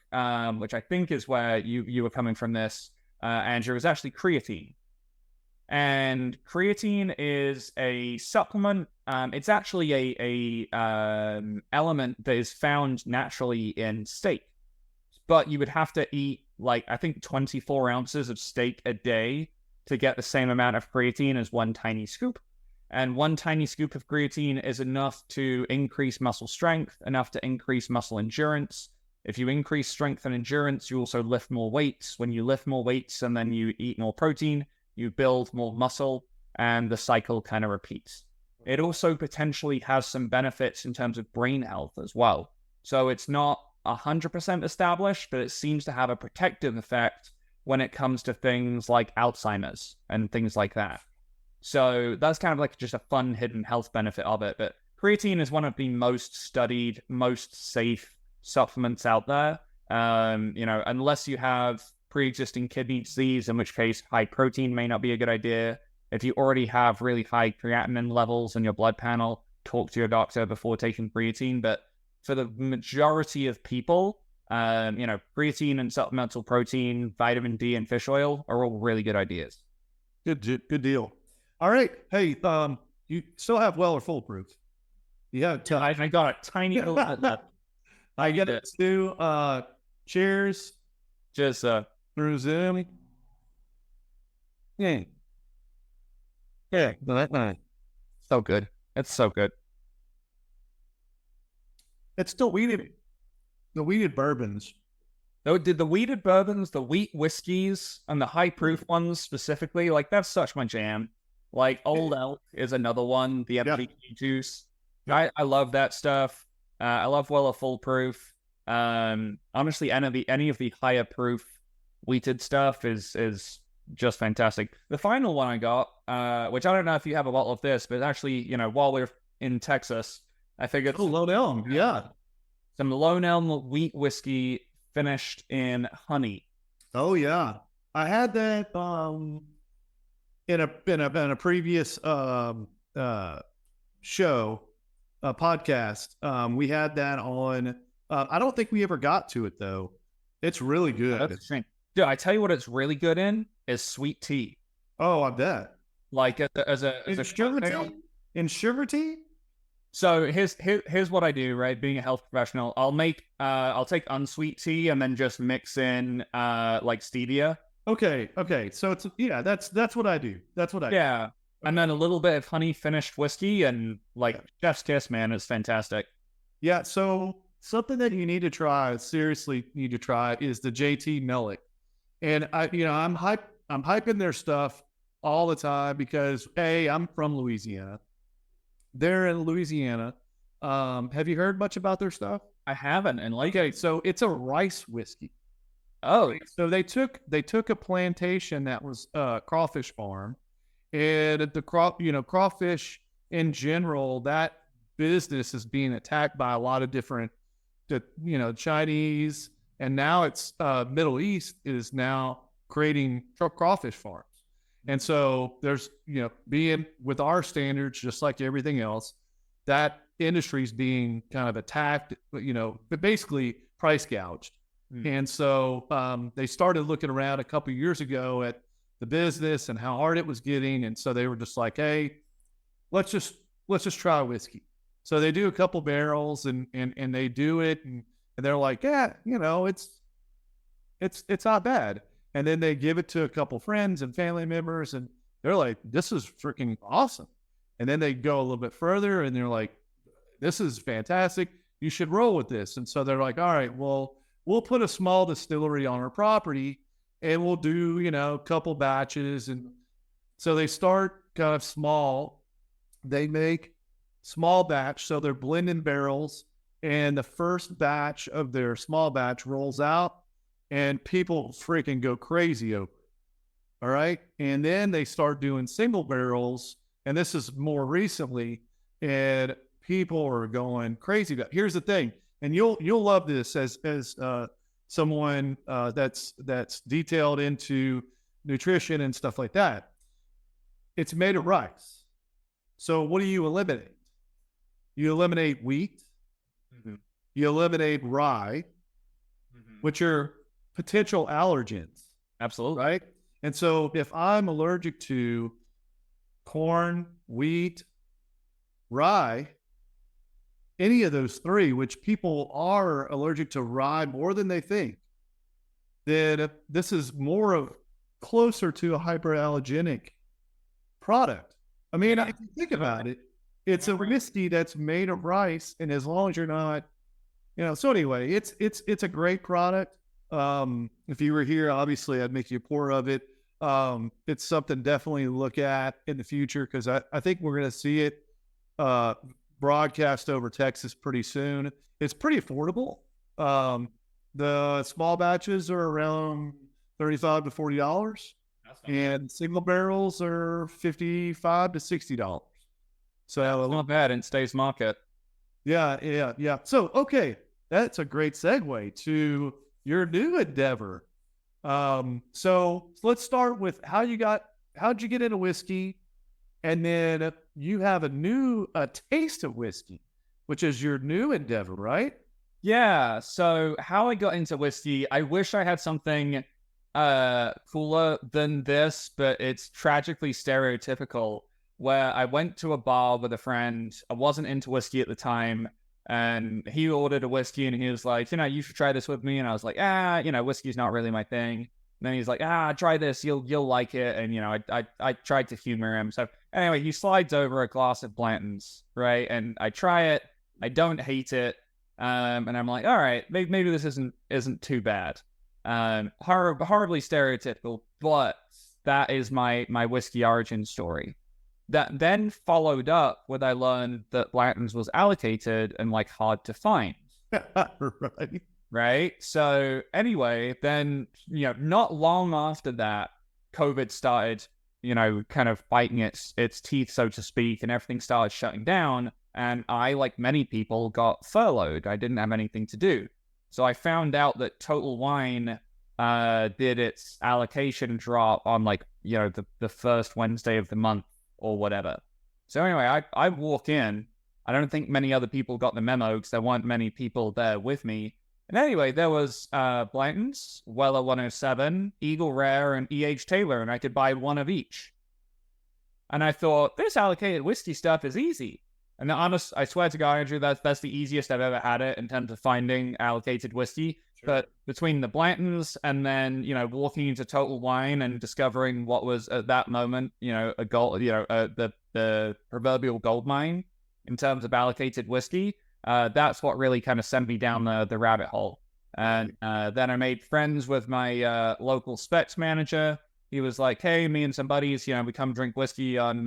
which I think is where you were coming from this, Andrew, is actually creatine. And creatine is a supplement. It's actually a element that is found naturally in steak. But you would have to eat, I think 24 ounces of steak a day to get the same amount of creatine as one tiny scoop. And one tiny scoop of creatine is enough to increase muscle strength, enough to increase muscle endurance. If you increase strength and endurance, you also lift more weights. When you lift more weights and then you eat more protein, you build more muscle, and the cycle kind of repeats. It also potentially has some benefits in terms of brain health as well. So it's not 100% established, but it seems to have a protective effect when it comes to things like Alzheimer's and things like that. So that's kind of like just a fun hidden health benefit of it. But creatine is one of the most studied, most safe supplements out there. Unless you have pre-existing kidney disease, in which case high protein may not be a good idea. If you already have really high creatinine levels in your blood panel, talk to your doctor before taking creatine. But for the majority of people, creatine and supplemental protein, vitamin D, and fish oil are all really good ideas. Good deal. All right. Hey, you still have well or foolproof? Yeah. I got a tiny little bit left. I get it too. Cheers. Just Through Zoom. Yeah. Yeah. So good. It's so good. It's still weeded. The weeded bourbons. Though, did the weeded bourbons, the wheat whiskeys, and the high proof ones specifically, like that's such my jam. Like Old Elk is another one. The MPG juice. I love that stuff. I love Weller Full Proof. Honestly, any of the higher proof wheated stuff is just fantastic. The final one I got, which I don't know if you have a bottle of this, but actually, while we're in Texas, I figured Lone Elm, some Lone Elm wheat whiskey finished in honey. Oh yeah, I had that in a previous show, podcast. We had that on. I don't think we ever got to it though. It's really good. That's a shame. Dude, I tell you what, it's really good in is sweet tea. Oh, I bet. Like as a sugar tea. In sugar tea. So here's what I do, right? Being a health professional, I'll take unsweet tea and then just mix in like stevia. Okay. So that's what I do. Yeah. And then a little bit of honey finished whiskey and chef's kiss, man, it's fantastic. Yeah. So something that you need to try, seriously need to try, is the JT Mellick. And I'm hyping their stuff all the time because I'm from Louisiana. They're in Louisiana. Have you heard much about their stuff? I haven't. And okay, so it's a rice whiskey. Oh, so they took a plantation that was a crawfish farm, and the crawfish in general, that business is being attacked by a lot of different, Chinese, and now it's Middle East is now creating crawfish farms. And so there's, being with our standards, just like everything else, that industry is being kind of attacked, but basically price gouged. And so they started looking around a couple of years ago at the business and how hard it was getting. And so they were just like, hey, let's just try whiskey. So they do a couple barrels and they do it. And they're like, yeah, it's not bad. And then they give it to a couple friends and family members, and they're like, this is freaking awesome. And then they go a little bit further, and they're like, this is fantastic. You should roll with this. And so they're like, all right, well, we'll put a small distillery on our property, and we'll do, a couple batches. And so they start kind of small. They make small batch, so they're blending barrels, and the first batch of their small batch rolls out, and people freaking go crazy over it. All right. And then they start doing single barrels. And this is more recently. And people are going crazy about it. Here's the thing. And you'll love this as someone that's detailed into nutrition and stuff like that. It's made of rice. So what do you eliminate? You eliminate wheat. Mm-hmm. You eliminate rye, which are potential allergens. Absolutely. Right? And so if I'm allergic to corn, wheat, rye, any of those three, which people are allergic to rye more than they think, then this is more of closer to a hyperallergenic product. I mean, if you think about it, it's a whiskey that's made of rice, and as long as you're not, so anyway, it's a great product. If you were here, obviously I'd make you a pour of it. It's something definitely to look at in the future, because I think we're going to see it broadcast over Texas pretty soon. It's pretty affordable. The small batches are around $35 to $40, and single barrels are $55 to $60. So not bad in today's market. Yeah. So, okay, that's a great segue to your new endeavor. So let's start with how'd you get into whiskey, and then you have a taste of whiskey, which is your new endeavor, right? Yeah. So how I got into whiskey, I wish I had something cooler than this, but it's tragically stereotypical. Where I went to a bar with a friend. I wasn't into whiskey at the time, and he ordered a whiskey, and he was like, you should try this with me. And I was like, whiskey's not really my thing. And then he's like, try this, you'll like it. And I tried to humor him. So anyway, he slides over a glass of Blanton's, right? And I try it. I don't hate it. And I'm like, all right, maybe this isn't too bad. Horribly stereotypical, but that is my whiskey origin story. That then followed up when I learned that Blanton's was allocated and hard to find. Right. So anyway, then, not long after that, COVID started, kind of biting its teeth, so to speak, and everything started shutting down. And I, like many people, got furloughed. I didn't have anything to do. So I found out that Total Wine did its allocation drop on the first Wednesday of the month, or whatever. So anyway, I walk in. I don't think many other people got the memo, because there weren't many people there with me. And anyway, there was Blanton's, Weller 107, Eagle Rare, and E.H. Taylor, and I could buy one of each. And I thought, this allocated whiskey stuff is easy. And I swear to God, Andrew, that's the easiest I've ever had it in terms of finding allocated whiskey. Sure. But between the Blanton's and then, walking into Total Wine and discovering what was at that moment, a gold, the proverbial gold mine in terms of allocated whiskey, that's what really kind of sent me down the rabbit hole. And then I made friends with my local specs manager. He was like, hey, me and some buddies, we come drink whiskey on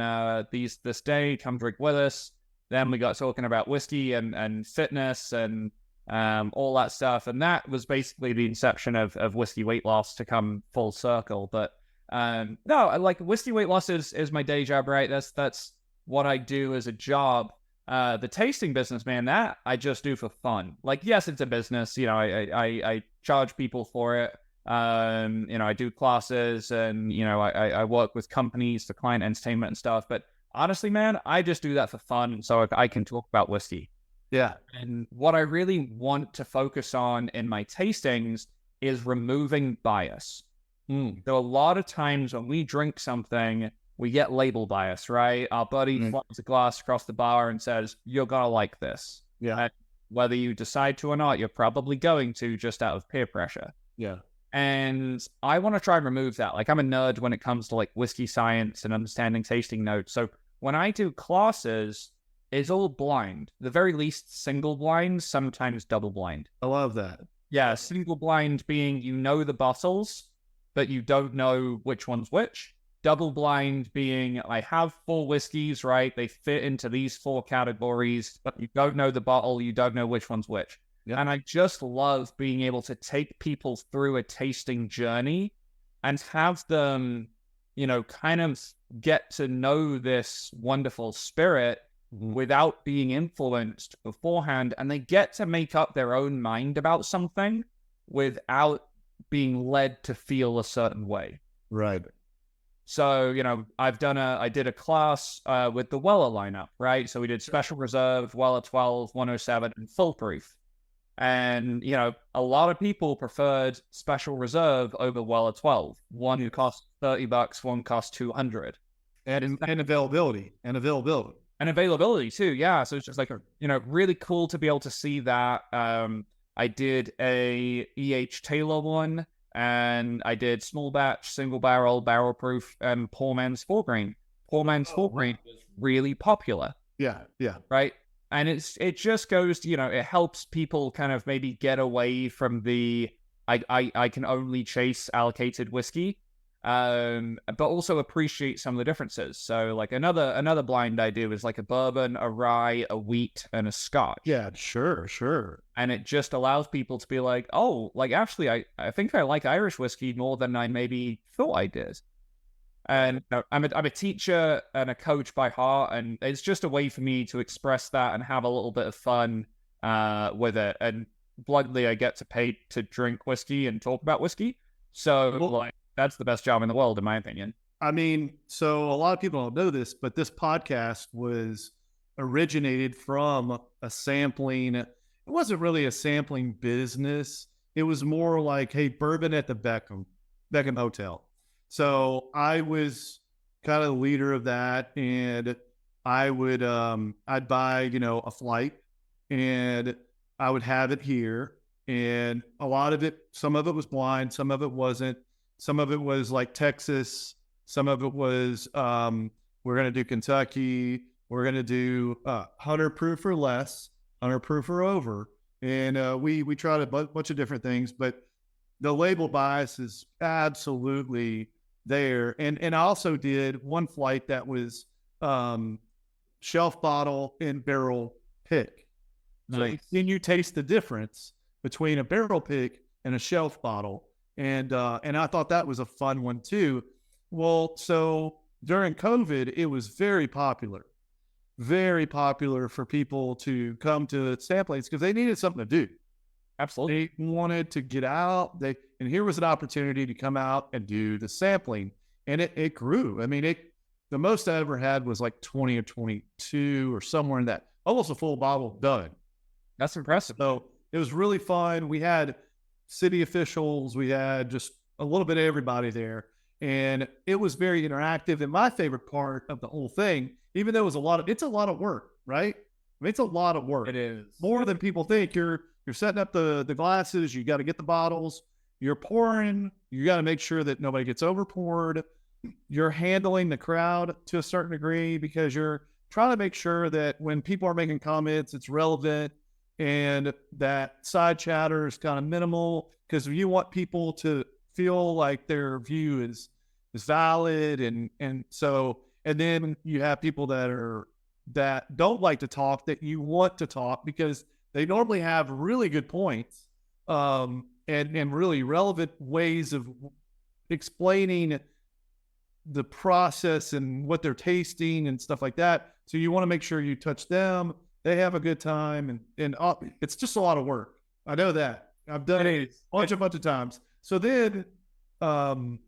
this day, come drink with us. Then we got talking about whiskey and fitness and all that stuff. And that was basically the inception of whiskey weight loss to come full circle. But no, whiskey weight loss is my day job, right? That's what I do as a job. The tasting business, man, that I just do for fun. Yes, it's a business. I charge people for it. I do classes, and I work with companies for client entertainment and stuff. But honestly, man, I just do that for fun, so I can talk about whiskey. Yeah. And what I really want to focus on in my tastings is removing bias. There are a lot of times when we drink something, we get label bias, right? Our buddy flies a glass across the bar and says, you're going to like this. Yeah. And whether you decide to or not, you're probably going to, just out of peer pressure. Yeah. And I want to try and remove that. I'm a nerd when it comes to whiskey science and understanding tasting notes. So when I do classes, it's all blind. The very least single blind, sometimes double blind. I love that. Yeah, single blind being the bottles, but you don't know which one's which. Double blind being I have 4 whiskeys, right? They fit into these 4 categories, but you don't know the bottle, you don't know which one's which. Yeah. And I just love being able to take people through a tasting journey and have them, kind of get to know this wonderful spirit without being influenced beforehand. And they get to make up their own mind about something without being led to feel a certain way. Right. So, I did a class with the Weller lineup, right? So we did Special Reserve, Weller 12, 107, and Full Proof. And, a lot of people preferred Special Reserve over Weller 12. One cost $30, one cost $200. And availability. And availability too, yeah. So it's just really cool to be able to see that. I did a E.H. Taylor one. and I did small batch, single barrel, barrel proof, and poor man's full grain. Poor man's full grain was really popular. Yeah, yeah. Right. And it just goes to, it helps people kind of maybe get away from the I can only chase allocated whiskey, but also appreciate some of the differences. So like another blind I do is like a bourbon, a rye, a wheat, and a scotch. Yeah, sure. And it just allows people to be like, oh, like actually I think I like Irish whiskey more than I maybe thought I did. And I'm a teacher and a coach by heart, and it's just a way for me to express that and have a little bit of fun with it. And bluntly, I get to pay to drink whiskey and talk about whiskey. So like that's the best job in the world, in my opinion. I mean, so a lot of people don't know this, but this podcast was originated from a sampling. It wasn't really a sampling business. It was more like, hey, bourbon at the Beckham Hotel. So I was kind of the leader of that, and I would I'd buy, a flight, and I would have it here. And a lot of it, some of it was blind, some of it wasn't. Some of it was like Texas, some of it was we're gonna do Kentucky, we're gonna do 100 proof or less, 100 proof or over. And we tried a bunch of different things, but the label bias is absolutely there. And I also did one flight that was shelf bottle and barrel pick. Nice. So then you taste the difference between a barrel pick and a shelf bottle. And I thought that was a fun one too. Well, so during COVID, it was very popular for people to come to samplings because they needed something to do. Absolutely. They wanted to get out. And here was an opportunity to come out and do the sampling, and it grew. I mean, the most I ever had was like 20 or 22 or somewhere in that, almost a full bottle done. That's impressive. So it was really fun. We had city officials, we had just a little bit of everybody there, and it was very interactive. And my favorite part of the whole thing, even though it's a lot of work, right? I mean, it's a lot of work. It is more than people think. You're setting up the glasses. You got to get the bottles. You're pouring. You got to make sure that nobody gets over poured. You're handling the crowd to a certain degree because you're trying to make sure that when people are making comments, it's relevant and that side chatter is kind of minimal because you want people to feel like their view is valid. And then you have people that don't like to talk that you want to talk because they normally have really good points and really relevant ways of explaining the process and what they're tasting and stuff like that. So you want to make sure you touch them. They have a good time. And it's just a lot of work. I know that. I've done it a bunch of times. So then, and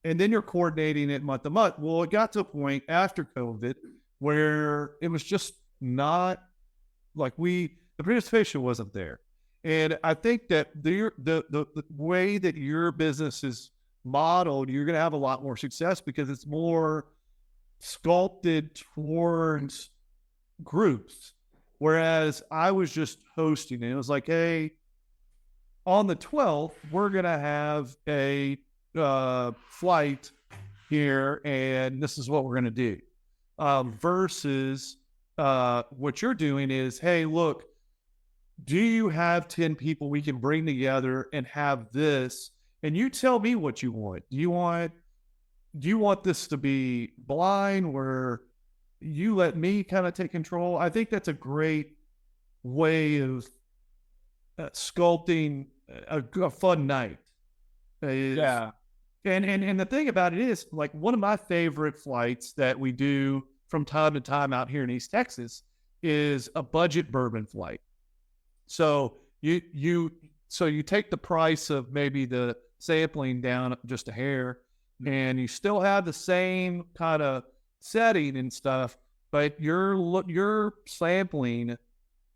then you're coordinating it month to month. Well, it got to a point after COVID where it was just not like the participation wasn't there. And I think that the way that your business is modeled, you're going to have a lot more success because it's more sculpted towards groups. Whereas I was just hosting it. It was like, hey, on the 12th, we're going to have a flight here, and this is what we're going to do. Versus what you're doing is, hey, look, do you have 10 people we can bring together and have this? And you tell me what you want. Do you want this to be blind where you let me kind of take control? I think that's a great way of sculpting a fun night. Yeah. And the thing about it is, like, one of my favorite flights that we do from time to time out here in East Texas is a budget bourbon flight. So you take the price of maybe the sampling down just a hair, and you still have the same kind of setting and stuff, but you're sampling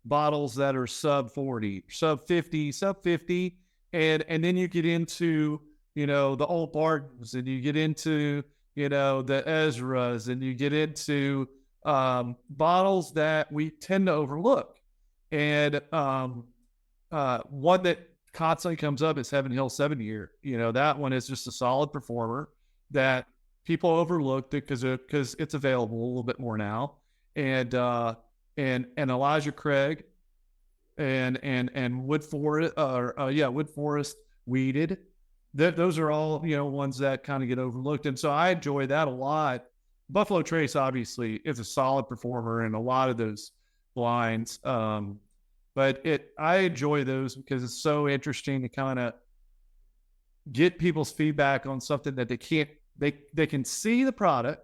bottles that are sub 40, sub 50, and then you get into the Old Bartons, and you get into the Ezras, and you get into bottles that we tend to overlook. And one that constantly comes up is Heaven Hill 7 Year. That one is just a solid performer that people overlooked it because it's available a little bit more now. And Elijah Craig and Wood Forest, Wood Forest Weeded. Those are all, ones that kind of get overlooked. And so I enjoy that a lot. Buffalo Trace obviously is a solid performer in a lot of those blinds. But I enjoy those because it's so interesting to kind of get people's feedback on something that they can see the product,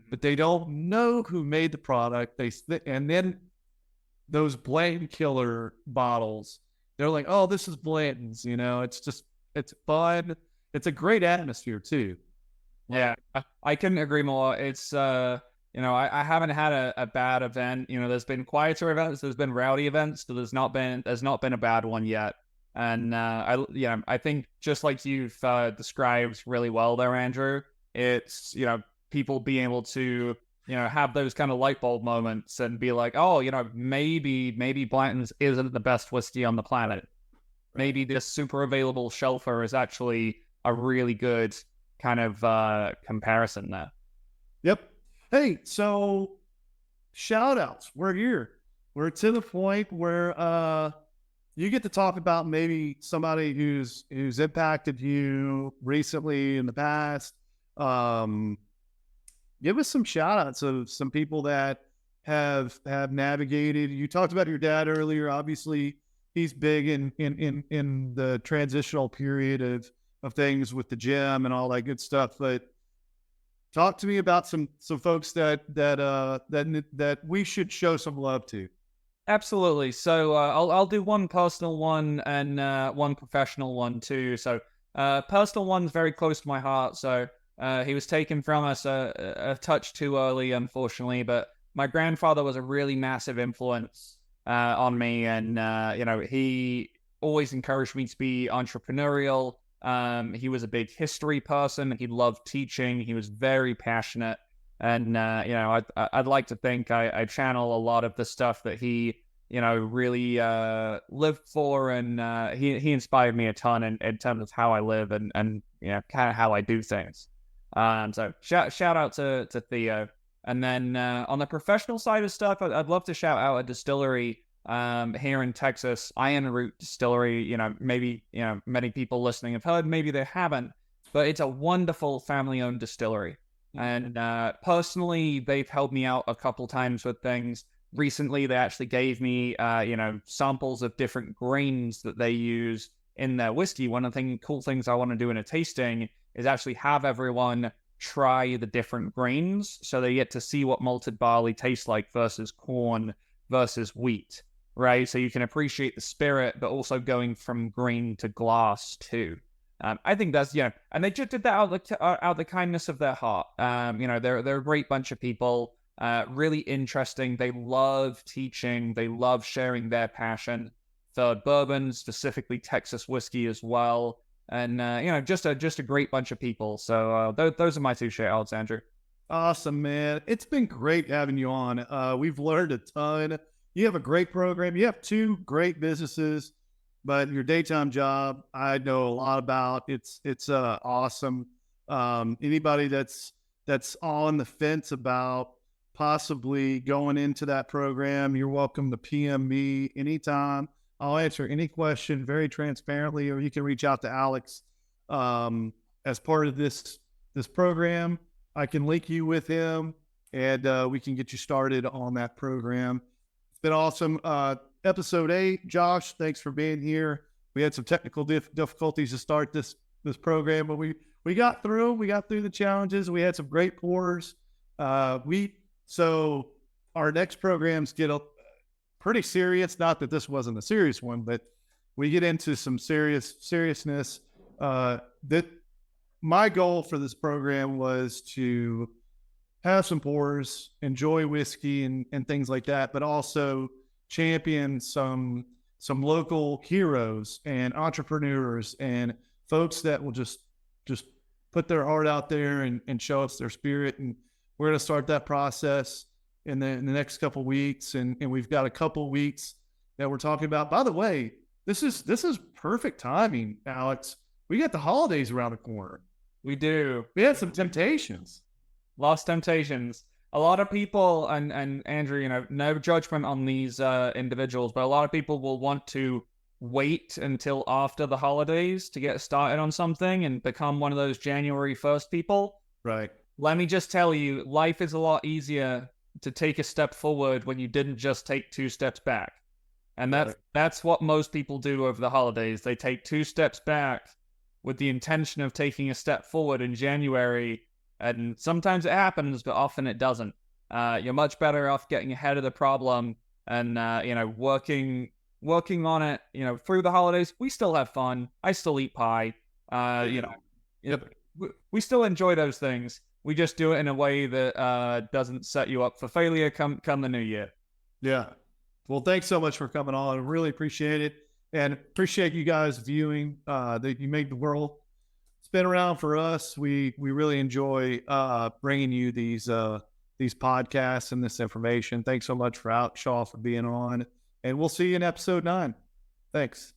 but they don't know who made the product. And then those Blanton killer bottles, they're like, oh, this is Blanton's, it's fun. It's a great atmosphere too. Yeah, I couldn't agree more. It's, I haven't had a bad event. There's been quieter events, there's been rowdy events, but there's not been a bad one yet. And I think just like you've described really well there, Andrew, it's, people being able to, have those kind of light bulb moments and be like, oh, maybe Blanton's isn't the best whiskey on the planet. Maybe this super available shelfer is actually a really good kind of comparison there. Yep. Hey, so shout outs. We're here. We're to the point where you get to talk about maybe somebody who's impacted you recently in the past. Give us some shout outs of some people that have navigated. You talked about your dad earlier. Obviously, he's big in the transitional period of things with the gym and all that good stuff. But talk to me about some folks that we should show some love to. Absolutely. So I'll do one personal one and one professional one too. So personal one's very close to my heart. So he was taken from us a touch too early, unfortunately. But my grandfather was a really massive influence on me, and he always encouraged me to be entrepreneurial. He was a big history person. He loved teaching. He was very passionate. And, I'd like to think I channel a lot of the stuff that he, really lived for. And he inspired me a ton in terms of how I live and kind of how I do things. So shout out to Theo. And then on the professional side of stuff, I'd love to shout out a distillery here in Texas, Iron Root Distillery. Maybe many people listening have heard, maybe they haven't, but it's a wonderful family-owned distillery. And personally, they've helped me out a couple times with things. Recently, they actually gave me samples of different grains that they use in their whiskey. One of the cool things I want to do in a tasting is actually have everyone try the different grains, so they get to see what malted barley tastes like versus corn versus wheat, right? So you can appreciate the spirit, but also going from grain to glass too. I think that's, and they just did that out of the kindness of their heart. They're a great bunch of people, really interesting. They love teaching. They love sharing their passion for bourbon, specifically Texas whiskey as well. And, just a great bunch of people. So those are my two shout outs, Andrew. Awesome, man. It's been great having you on. We've learned a ton. You have a great program. You have two great businesses, but your daytime job, I know a lot about. It's awesome. Anybody that's on the fence about possibly going into that program, you're welcome to PM me anytime. I'll answer any question very transparently, or you can reach out to Alex as part of this program. I can link you with him, and we can get you started on that program. It's been awesome. Episode 8, Josh, thanks for being here. We had some technical difficulties to start this program, but we got through. We got through the challenges. We had some great pours. So our next programs get pretty serious. Not that this wasn't a serious one, but we get into some seriousness. That my goal for this program was to have some pours, enjoy whiskey and things like that, but also champion some local heroes and entrepreneurs and folks that will just put their heart out there and show us their spirit. And we're going to start that process in the next couple of weeks. And we've got a couple of weeks that we're talking about. By the way, This is perfect timing, Alex. We got the holidays around the corner. We do. We had some temptations. Lost temptations. A lot of people, and Andrew, no judgment on these individuals, but a lot of people will want to wait until after the holidays to get started on something and become one of those January 1st people. Right. Let me just tell you, life is a lot easier to take a step forward when you didn't just take 2 steps back. And that's what most people do over the holidays. They take 2 steps back with the intention of taking a step forward in January. And sometimes it happens, but often it doesn't. You're much better off getting ahead of the problem and, working on it, through the holidays. We still have fun. I still eat pie. Yep. We still enjoy those things. We just do it in a way that doesn't set you up for failure come the new year. Yeah. Well, thanks so much for coming on. I really appreciate it, and appreciate you guys viewing. That you made the world spin around for us. We really enjoy bringing you these podcasts and this information. Thanks so much for Shaw for being on, and we'll see you in episode 9. Thanks.